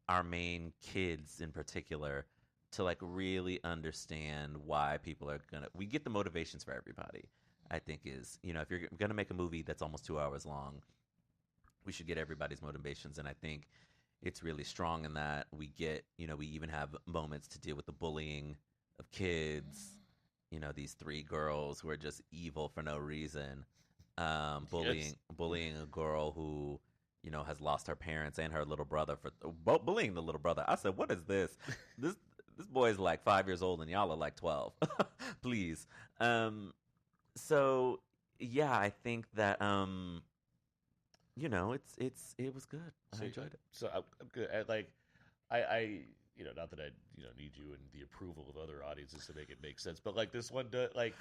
our main kids in particular to like really understand why people are we get the motivations for everybody. I think is, if you're going to make a movie that's almost 2 hours long, we should get everybody's motivations. And I think it's really strong in that we get, we even have moments to deal with the bullying of kids, these 3 girls who are just evil for no reason, bullying a girl who, has lost her parents and her little brother for bullying the little brother. I said, what is this? This boy is like 5 years old and y'all are like 12. Please. So yeah, I think that it was good. I enjoyed it. So I'm good. I not that I need you and the approval of other audiences to make it make sense, but like this one,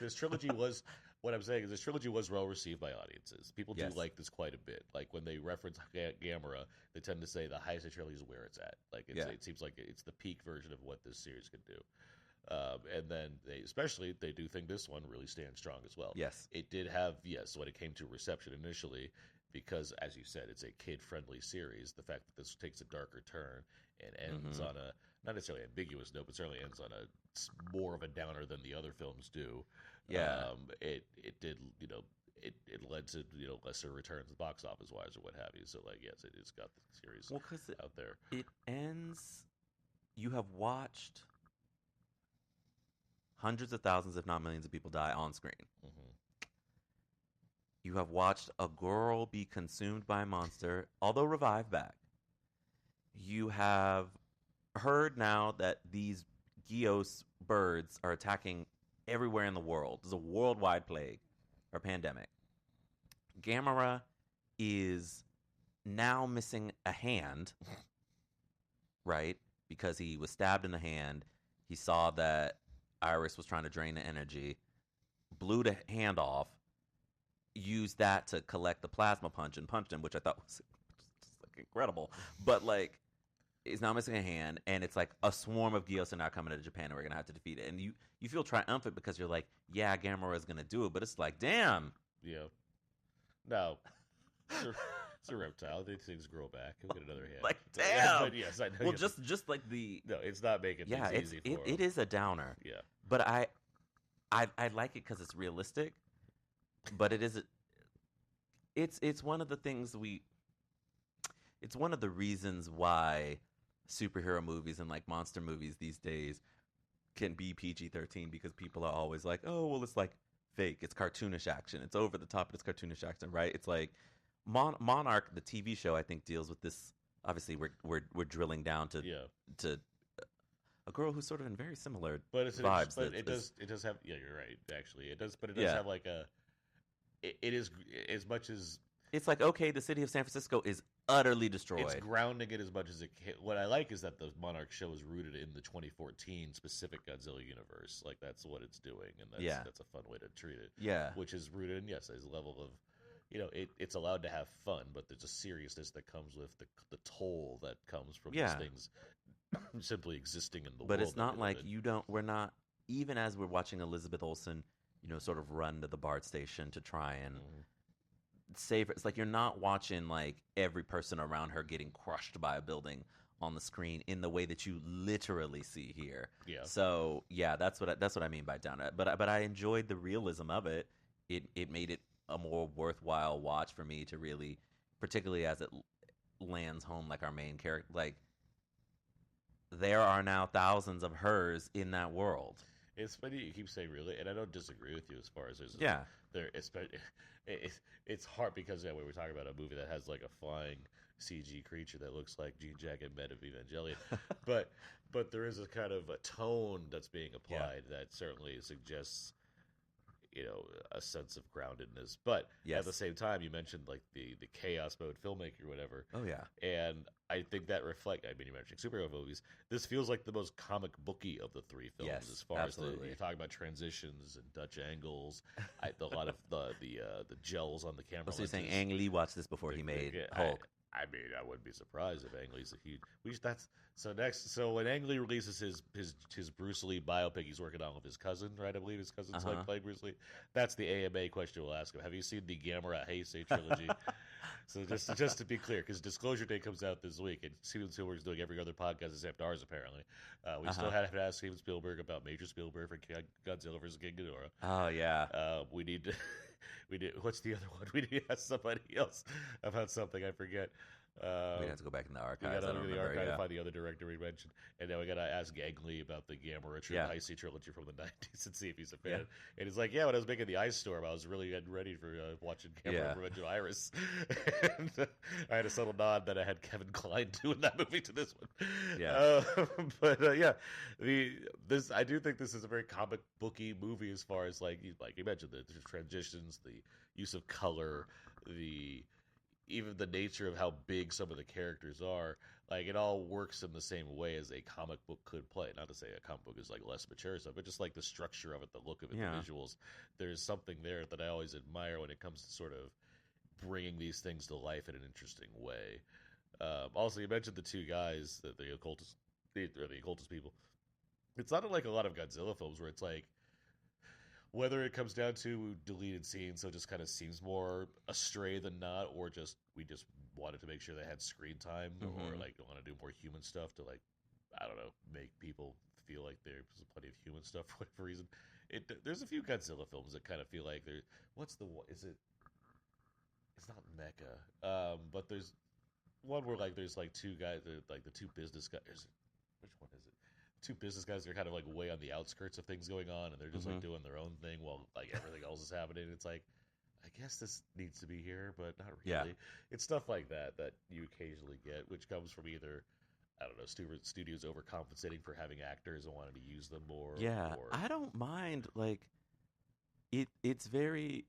this trilogy was. What I'm saying is this trilogy was well received by audiences. People do like this quite a bit. Like when they reference Gamera, they tend to say the Heisei trilogy is where it's at. Like it seems like it's the peak version of what this series could do. And then they do think this one really stands strong as well. Yes. It did have, when it came to reception initially, because as you said, it's a kid-friendly series, the fact that this takes a darker turn and ends on a, not necessarily ambiguous note, but certainly ends on a more of a downer than the other films do. Yeah. It did, it led to, lesser returns box office wise or what have you. So like, yes, it's got the series out there. It ends, you have watched hundreds of thousands, if not millions of people die on screen. Mm-hmm. You have watched a girl be consumed by a monster, although revived back. You have heard now that these Gios birds are attacking everywhere in the world. There's a worldwide plague or pandemic. Gamera is now missing a hand, right? Because he was stabbed in the hand. He saw that Iris was trying to drain the energy, blew the hand off, used that to collect the plasma punch and punched him, which I thought was just like incredible. But like, he's now missing a hand, and it's like a swarm of Gios are now coming to Japan, and we're gonna have to defeat it. And you feel triumphant because you're like, yeah, Gamera is gonna do it, but it's like, damn. Yeah. No. It's a reptile. These things grow back. He'll get another hand. Like, damn. Yeah, but yes, I know. Well, just like the no, it's not making things easy for him. It is a downer. Yeah. But I like it because it's realistic. But it is. It's one of the things it's one of the reasons why superhero movies and like monster movies these days can be PG-13, because people are always like, oh, well, it's like fake. It's cartoonish action. It's over the top, but it's cartoonish action, right? It's like Monarch, the TV show, I think deals with this. Obviously, we're drilling down to a girl who's sort of in very similar vibes. But it does have. Yeah, you're right. Actually, it does. But it does have like a. It is as much as It's like, okay, the city of San Francisco is utterly destroyed. It's grounding it as much as it can. What I like is that the Monarch show is rooted in the 2014 specific Godzilla universe. Like, that's what it's doing, and that's a fun way to treat it. Yeah. Which is rooted in, yes, a level of, it's allowed to have fun, but there's a seriousness that comes with the toll that comes from these things simply existing in the world. But it's not like we're not, even as we're watching Elizabeth Olsen, sort of run to the BART station to try and save her. It's like you're not watching like every person around her getting crushed by a building on the screen in the way that you literally see here. Yeah. So yeah, that's what I mean by down. But I enjoyed the realism of it. It made it a more worthwhile watch for me to really, particularly as it lands home, like our main character, like there are now thousands of hers in that world. It's funny you keep saying really, and I don't disagree with you as far as it's hard because we were talking about a movie that has like a flying CG creature that looks like Gene Jacket Men of Evangelion, but there is a kind of a tone that's being applied that certainly suggests a sense of groundedness. But at the same time, you mentioned like the chaos mode filmmaker or whatever. Oh yeah. And I think that you mentioned superhero movies. This feels like the most comic booky of the three films as far as you're talking about transitions and Dutch angles. A lot of the gels on the camera. So you're saying Ang Lee watched this before he made Hulk? I mean, I wouldn't be surprised if Ang Lee's a huge. So when Ang Lee releases his Bruce Lee biopic, he's working on with his cousin, right? I believe his cousin's like playing Bruce Lee. That's the AMA question we'll ask him. Have you seen the Gamera Heisei trilogy? So just to be clear, because Disclosure Day comes out this week, and Steven Spielberg's doing every other podcast except ours, apparently. We still have to ask Steven Spielberg about Major Spielberg for Godzilla vs. King Ghidorah. Oh yeah. We need to. What's the other one? We need to ask somebody else about something. I forget. We have to go back in the archives. I don't remember. To find the other director we mentioned, and then we got to ask Ang Lee about the Gamera Heisei trilogy from the &90s and see if he's a fan. And he's like, "Yeah, when I was making the Ice Storm, I was really getting ready for watching Gamera Revenge of Iris." And I had a subtle nod that I had Kevin Kline doing that movie to this one. Yeah, I do think this is a very comic booky movie as far as like you mentioned the transitions, the use of color, even the nature of how big some of the characters are. Like, it all works in the same way as a comic book could play. Not to say a comic book is like less mature stuff, but just like the structure of it, the look of it, the visuals. There's something there that I always admire when it comes to sort of bringing these things to life in an interesting way. Also, you mentioned the two guys, the occultist people. It's not like a lot of Godzilla films where it's like, whether it comes down to deleted scenes, so it just kind of seems more astray than not, or we just wanted to make sure they had screen time, or like want to do more human stuff to, like, I don't know, make people feel like there's plenty of human stuff for whatever reason. There's a few Godzilla films that kind of feel like there's it's not Mecha, but there's one where like there's like two guys, like the two business guys. Which one is it? Two business guys that are kind of like way on the outskirts of things going on, and they're just like doing their own thing while like everything else is happening. It's like, I guess this needs to be here, but not really. Yeah. It's stuff like that you occasionally get, which comes from either, I don't know, studios overcompensating for having actors and wanting to use them more. Yeah, I don't mind. Like, it's very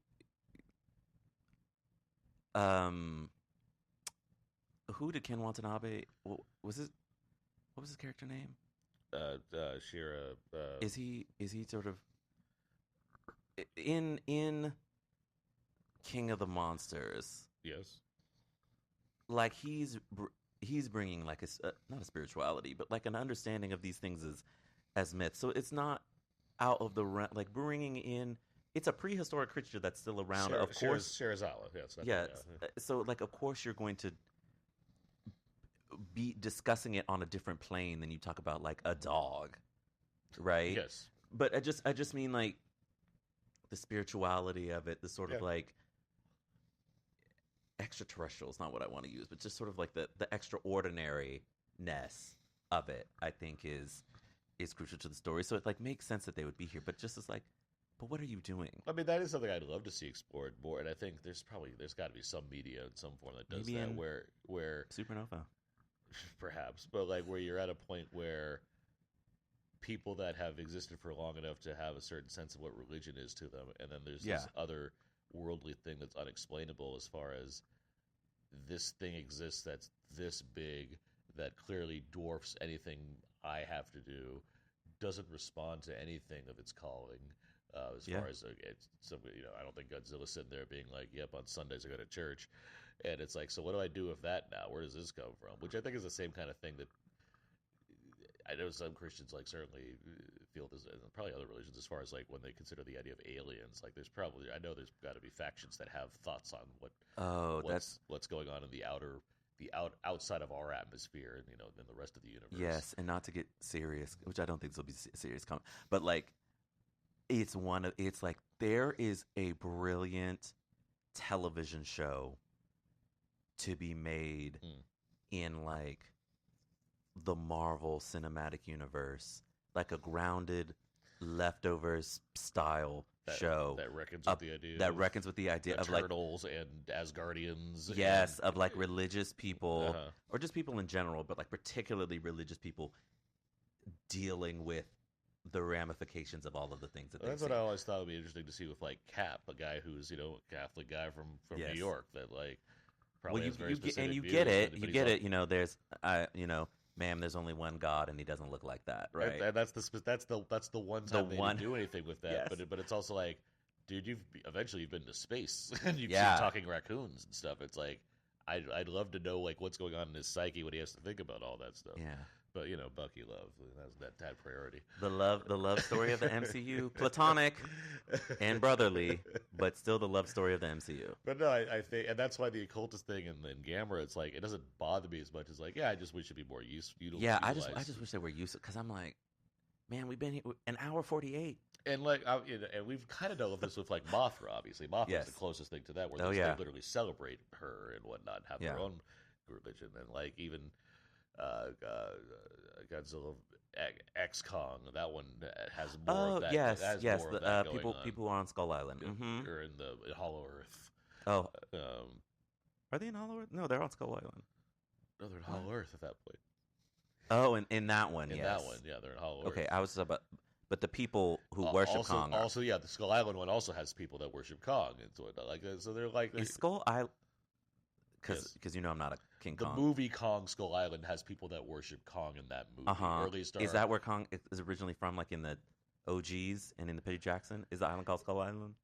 who did Ken Watanabe? What was his character name? Shira. Is he sort of in King of the Monsters? Yes. Like he's bringing like not a spirituality, but like an understanding of these things as myths. So it's not out of the like bringing in. It's a prehistoric creature that's still around. Of course, Shirazawa. Yeah. So like, of course, you're going to be discussing it on a different plane than you talk about like a dog, right? Yes. But I just mean like the spirituality of it, the sort of like extraterrestrial is not what I want to use, but just sort of like the extraordinariness of it, I think is crucial to the story. So it like makes sense that they would be here, but just as like, but what are you doing? I mean, that is something I'd love to see explored more, and I think there's got to be some media in some form that does that, where Supernova. Perhaps, but like where you're at a point where people that have existed for long enough to have a certain sense of what religion is to them, and then there's this other worldly thing that's unexplainable as far as this thing exists that's this big that clearly dwarfs anything I have to do, doesn't respond to anything of its calling. As far as it's somebody, I don't think Godzilla's sitting there being like, "Yep, on Sundays I go to church," and it's like, so what do I do with that now? Where does this come from? Which I think is the same kind of thing that I know some Christians like certainly feel this, and probably other religions, as far as like when they consider the idea of aliens. Like, there's got to be factions that have thoughts on what's going on in the outside of our atmosphere, and in the rest of the universe. Yes, and not to get serious, which I don't think this will be serious, but like. It's like there is a brilliant television show to be made in like the Marvel Cinematic Universe, like a grounded leftovers style show that reckons with the idea. That reckons with the idea of Turtles and Asgardians. Yes, of like religious people or just people in general, but like particularly religious people dealing with the ramifications of all of the things that that's what I always thought would be interesting to see with like Cap, a guy who's a Catholic guy from New York that like probably has very specific views. You get it. There's ma'am, there's only one God and he doesn't look like that, right? And that's the one time they didn't do anything with that. Yes. But it's also like, dude, you've been to space and you've seen talking raccoons and stuff. It's like I'd love to know like what's going on in his psyche when he has to think about all that stuff. Yeah. But Bucky love, that's that priority. The love story of the MCU, platonic and brotherly, but still the love story of the MCU. But no, I think, and that's why the occultist thing in Gamera, it's like it doesn't bother me as much as like, I just wish it'd be more useful. Yeah, I just wish they were useful, because I'm like, man, we've been here an hour 48. And like, and we've kind of dealt with this with like Mothra. Obviously, Mothra's the closest thing to that, where they literally celebrate her and whatnot, have their own religion, and like even. Godzilla X Kong, that one has more of that. Yes. People are on Skull Island, or in Hollow Earth. Oh, are they in Hollow Earth? No, they're on Skull Island. No, they're in Hollow Earth at that point. Oh, in that one, that one, they're in Hollow Earth. Okay, I was about, but the people who worship Kong. Also, the Skull Island one also has people that worship Kong, and so they're like. Is Skull Island? Because I'm not a King Kong. The movie Kong Skull Island has people that worship Kong in that movie. Is that where Kong is originally from, like in the OGs and in the Peter Jackson? Is the island called Skull Island?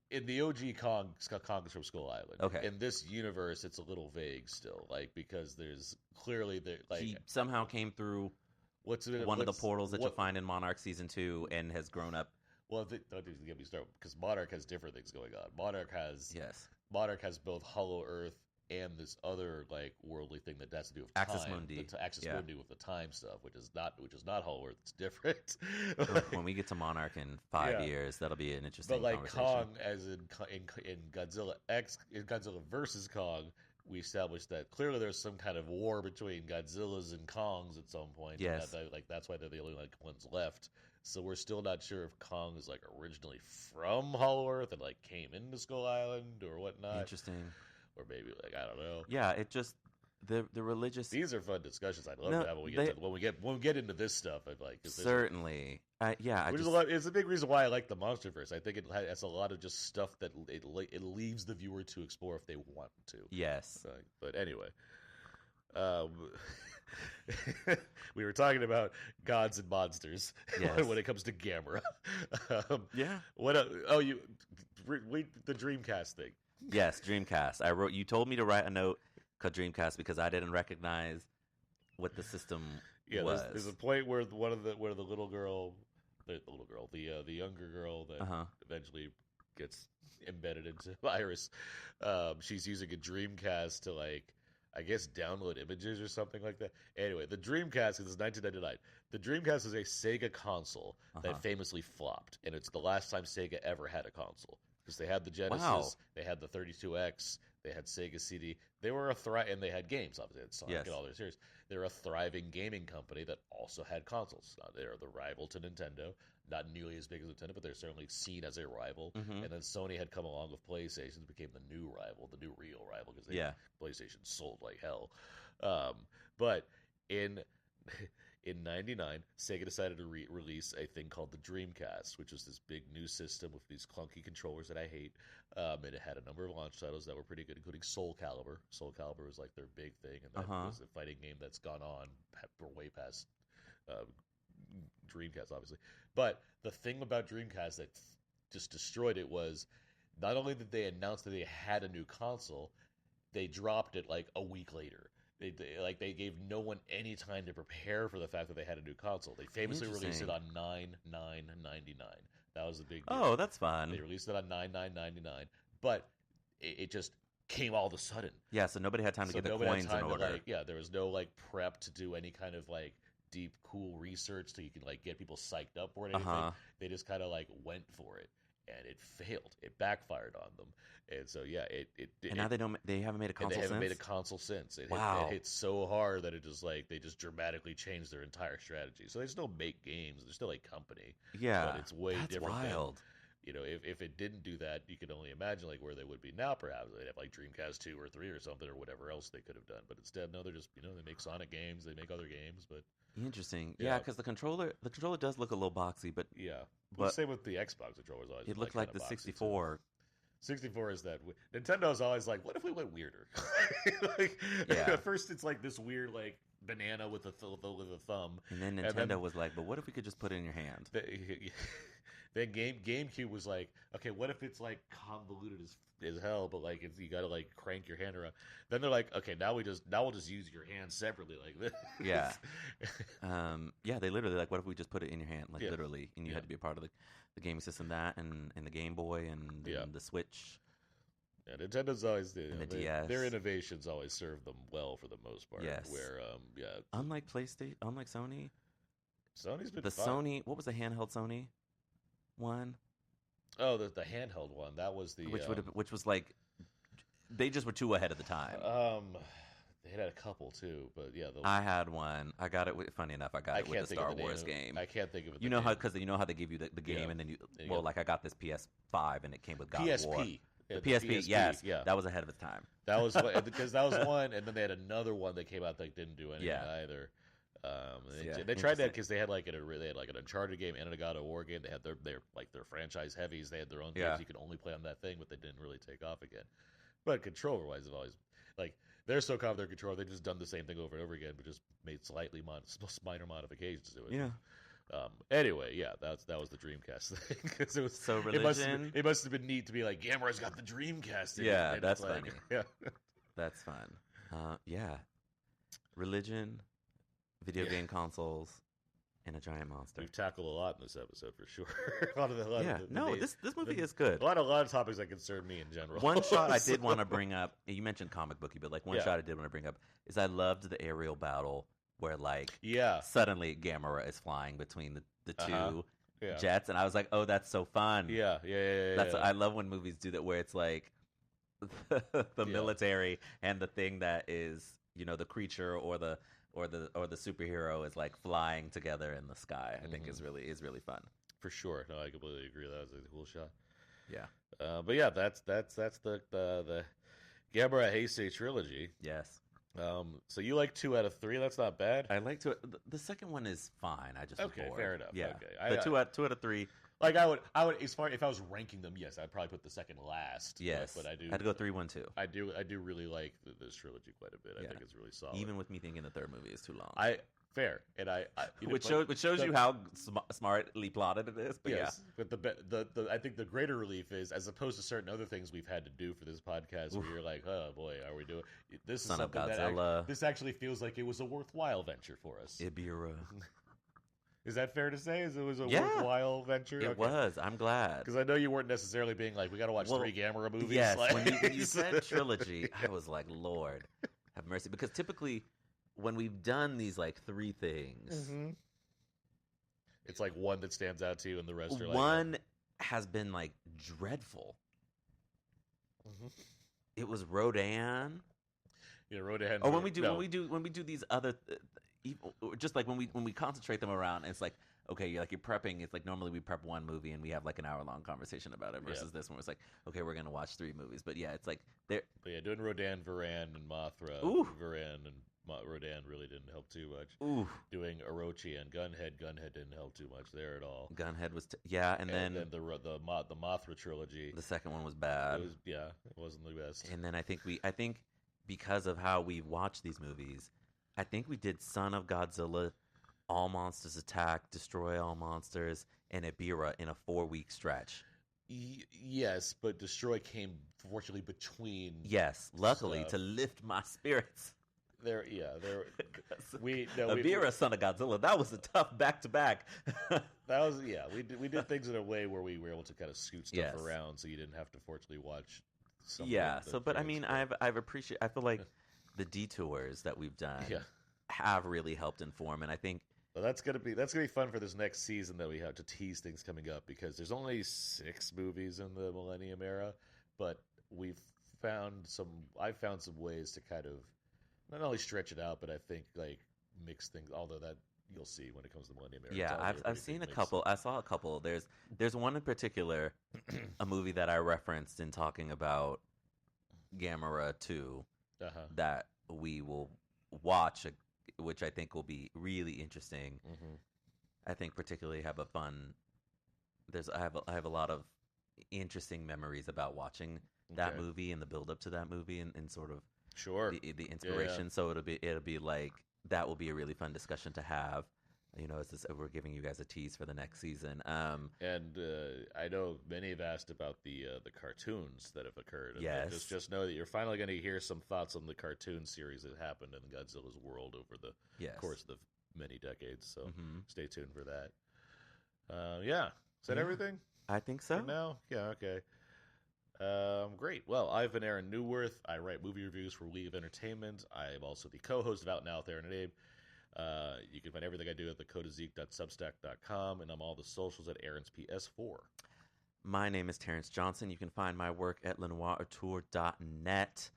In the OG Kong is from Skull Island. Okay. In this universe, it's a little vague still, like because there's clearly he somehow came through one of the portals that you'll find in Monarch Season 2 and has grown up. Well, don't even get me started, because Monarch has different things going on. Monarch has both Hollow Earth and this other like worldly thing that has to do with Axis time. Mundi. Axis Mundi with the time stuff, which is not Hollow Earth. It's different. When we get to Monarch in 5 years, that'll be an interesting. But like conversation. Kong, as in Godzilla in Godzilla versus Kong, we established that clearly there's some kind of war between Godzillas and Kongs at some point. Yes. And that's why they're the only ones left. So we're still not sure if Kong is like originally from Hollow Earth and like came into Skull Island or whatnot. Interesting. Or maybe like I don't know. Yeah, it just the religious. These are fun discussions. I'd love to have when we get into this stuff. I'd like certainly. It's a big reason why I like the MonsterVerse. I think it has a lot of just stuff that it leaves the viewer to explore if they want to. Yes. But anyway. We were talking about gods and monsters when it comes to Gamera. The Dreamcast thing. Yes, Dreamcast. You told me to write a note called Dreamcast because I didn't recognize what the system was. There's a point where the little girl, the younger girl that eventually gets embedded into Iris, she's using a Dreamcast to like. I guess download images or something like that. Anyway, the Dreamcast, this is 1999. The Dreamcast is a Sega console that famously flopped, and it's the last time Sega ever had a console. Because they had the Genesis, they had the 32X, they had Sega CD. They were and they had games, obviously. They had Sonic and all their series. They were a thriving gaming company that also had consoles. They're the rival to Nintendo. Not nearly as big as Nintendo, but they're certainly seen as a rival. Mm-hmm. And then Sony had come along with PlayStation, became the new rival, the new real rival, because PlayStation sold like hell. But in in '99, Sega decided to release a thing called the Dreamcast, which was this big new system with these clunky controllers that I hate. And it had a number of launch titles that were pretty good, including Soul Calibur. Soul Calibur was like their big thing, and that was a fighting game that's gone on way past Dreamcast, obviously. But the thing about Dreamcast that just destroyed it was not only did they announce that they had a new console, they dropped it like a week later. They gave no one any time to prepare for the fact that they had a new console. They famously released it on 9/9/99. That was the big deal. Oh, that's fun. They released it on 9/9/99, but it just came all of a sudden. Yeah, so nobody had time to get the coins in order. There was no like prep to do any kind of like deep, cool research so you can like get people psyched up for it. Anything. They just kind of like went for it, and it failed. It backfired on them, and so and now they haven't made a console. They haven't since? made a console since. It hit so hard that it just they just dramatically changed their entire strategy. So they still make games. They're still a company. Yeah, but it's way different. Wild. If it didn't do that, you could only imagine like where they would be now. Perhaps they'd have like Dreamcast 2 or 3 or something or whatever else they could have done. But instead, no, they're just they make Sonic games, they make other games. But interesting, yeah, because the controller does look a little boxy, but but same with the Xbox controllers. Always it looked like the 64. Too. 64 is that Nintendo's always like, what if we went weirder? At first it's like this weird like banana with a thumb, and then Nintendo was like, but what if we could just put it in your hand? Then GameCube was like, okay, what if it's like convoluted as hell, but like you got to like crank your hand around. Then they're like, okay, now we'll just use your hand separately like this. Yeah, they literally like, what if we just put it in your hand, like literally, and you had to be a part of the gaming system, that and the Game Boy and the Switch. Yeah, Nintendo's always the DS. Their innovations always serve them well for the most part. Yes. Where unlike PlayStation, unlike Sony, Sony's been Sony. What was the handheld Sony one? Oh, the handheld one. That was the which was like they just were too ahead of the time. They had a couple too, but yeah. I had one. I got it. Funny enough, I got it with the Star Wars game. I can't think of it. You know how they give you the game, and then like I got this PS5 and it came with God of War. The PSP, yes, that was ahead of its time. That was because that was one, and then they had another one that came out that didn't do anything either. They tried that because they had like an Uncharted game and a God of War game. They had their franchise heavies. They had their own games you could only play on that thing, but they didn't really take off again. But controller wise, they've always like they're so confident in their controller, they've just done the same thing over and over again, but just made slightly minor modifications to it. Yeah. Anyway, that was the Dreamcast thing because it was so religion. It must have been neat to be like Gamera's got the Dreamcast. That's funny. That's fun. Religion, video game consoles, and a giant monster. We've tackled a lot in this episode for sure. This movie is good. A lot of topics that concern me in general. One shot I did want to bring up. You mentioned comic booky, but like one shot I did want to bring up is I loved the aerial battle where like suddenly Gamera is flying between the two jets, and I was like, oh, that's so fun. Yeah. I love when movies do that, where it's like the military and the thing that is the creature or the superhero is like flying together in the sky. I think is really fun. For sure. No, I completely agree. That was a cool shot. Yeah. But yeah, that's the Gamera Heisei trilogy. Yes. So you like 2 out of 3? That's not bad. I like 2. The second one is fine. I just was bored. Fair enough. Yeah. Okay. The 2 out of 3. Like I would as far if I was ranking them, yes, I'd probably put the second last. Yes, but I do. I'd go 3, 1, 2. I do really like this trilogy quite a bit. I think it's really solid. Even with me thinking the third movie is too long. Fair, and which shows you how smartly plotted it is. But yes, but the I think the greater relief is, as opposed to certain other things we've had to do for this podcast, where you're like, oh boy, are we doing this? Son is of something Godzilla. This actually feels like it was a worthwhile venture for us. Ibira. Is that fair to say? It was a worthwhile venture? It was. I'm glad. Because I know you weren't necessarily being like, we got to watch 3 Gamera movies. Yes, when you said trilogy, I was like, Lord, have mercy. Because typically, when we've done these like 3 things, it's like one that stands out to you, and the rest are like one has been like dreadful. It was Rodan. Yeah, Rodan. Or when we do these other. Just like when we concentrate them around, it's like, okay, you're prepping. It's like normally we prep one movie and we have like an hour-long conversation about it versus this one. It's like, okay, we're gonna watch 3 movies, but yeah, it's like they're doing Rodan, Varan, and Mothra, Ooh. Varan, and Rodan really didn't help too much. Ooh. Doing Orochi and Gunhead didn't help too much there at all. Gunhead was and then then the Mothra trilogy. The second one was bad. It wasn't the best. And then I think because of how we watched these movies, I think we did Son of Godzilla, All Monsters Attack, Destroy All Monsters, and Ebirah in a 4-week stretch. Yes, but Destroy came fortunately between. Yes, luckily to lift my spirits. Ebirah, Son of Godzilla. That was a tough back-to-back. We did things in a way where we were able to kind of scoot stuff around, so you didn't have to fortunately watch. But I mean, I've appreciated. I feel like the detours that we've done have really helped inform, and I think. Well, that's gonna be fun for this next season that we have to tease things coming up, because there's only 6 movies in the Millennium Era, but I found some ways to kind of not only stretch it out, but I think like mix things. Although that you'll see when it comes to Millennium Era. Yeah, I've seen a couple. I saw a couple. There's one in particular, a movie that I referenced in talking about Gamera 2 that we will watch, which I think will be really interesting. Mm-hmm. I think particularly have a fun. I have a lot of interesting memories about watching that movie and the build up to that movie and sort of the inspiration. Yeah. So it'll be like that will be a really fun discussion to have. As we're giving you guys a tease for the next season. And I know many have asked about the cartoons that have occurred. And yes. Just know that you're finally going to hear some thoughts on the cartoon series that happened in Godzilla's world over the course of the many decades. So stay tuned for that. Is that everything? I think so. For now? Yeah, okay. Great. Well, I've been Aaron Newworth. I write movie reviews for We of Entertainment. I am also the co-host of Out Now with Aaron and Abe. You can find everything I do at thecodeofzeke.substack.com, and I'm all the socials at Aaron's PS4. My name is Terence Johnson. You can find my work at lenoirauteur.net.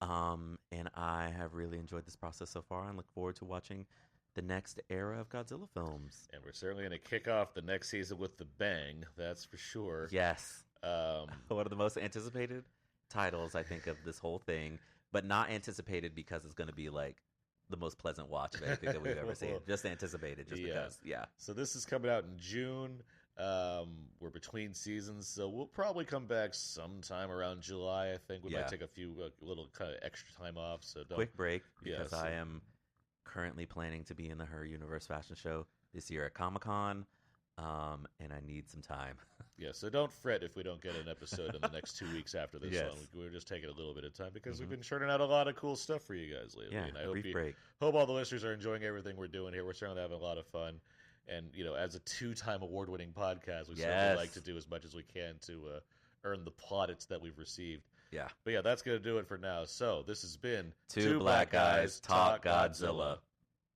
And I have really enjoyed this process so far and look forward to watching the next era of Godzilla films. And we're certainly going to kick off the next season with the bang, that's for sure. Yes. One of the most anticipated titles, I think, of this whole thing, but not anticipated because it's going to be like the most pleasant watch of anything that we've ever seen. Just anticipated, because. So this is coming out in June. We're between seasons, so we'll probably come back sometime around July. I think we might take a few little kind of extra time off. So quick break because I am currently planning to be in the Her Universe Fashion Show this year at Comic-Con, and I need some time. Yeah, so don't fret if we don't get an episode in the next 2 weeks after this one. We're just taking a little bit of time because we've been churning out a lot of cool stuff for you guys lately. Yeah, and I hope all the listeners are enjoying everything we're doing here. We're certainly having a lot of fun. And, as a 2-time award-winning podcast, we certainly like to do as much as we can to earn the plaudits that we've received. Yeah. But that's going to do it for now. So this has been Two Black Guys Talk Godzilla.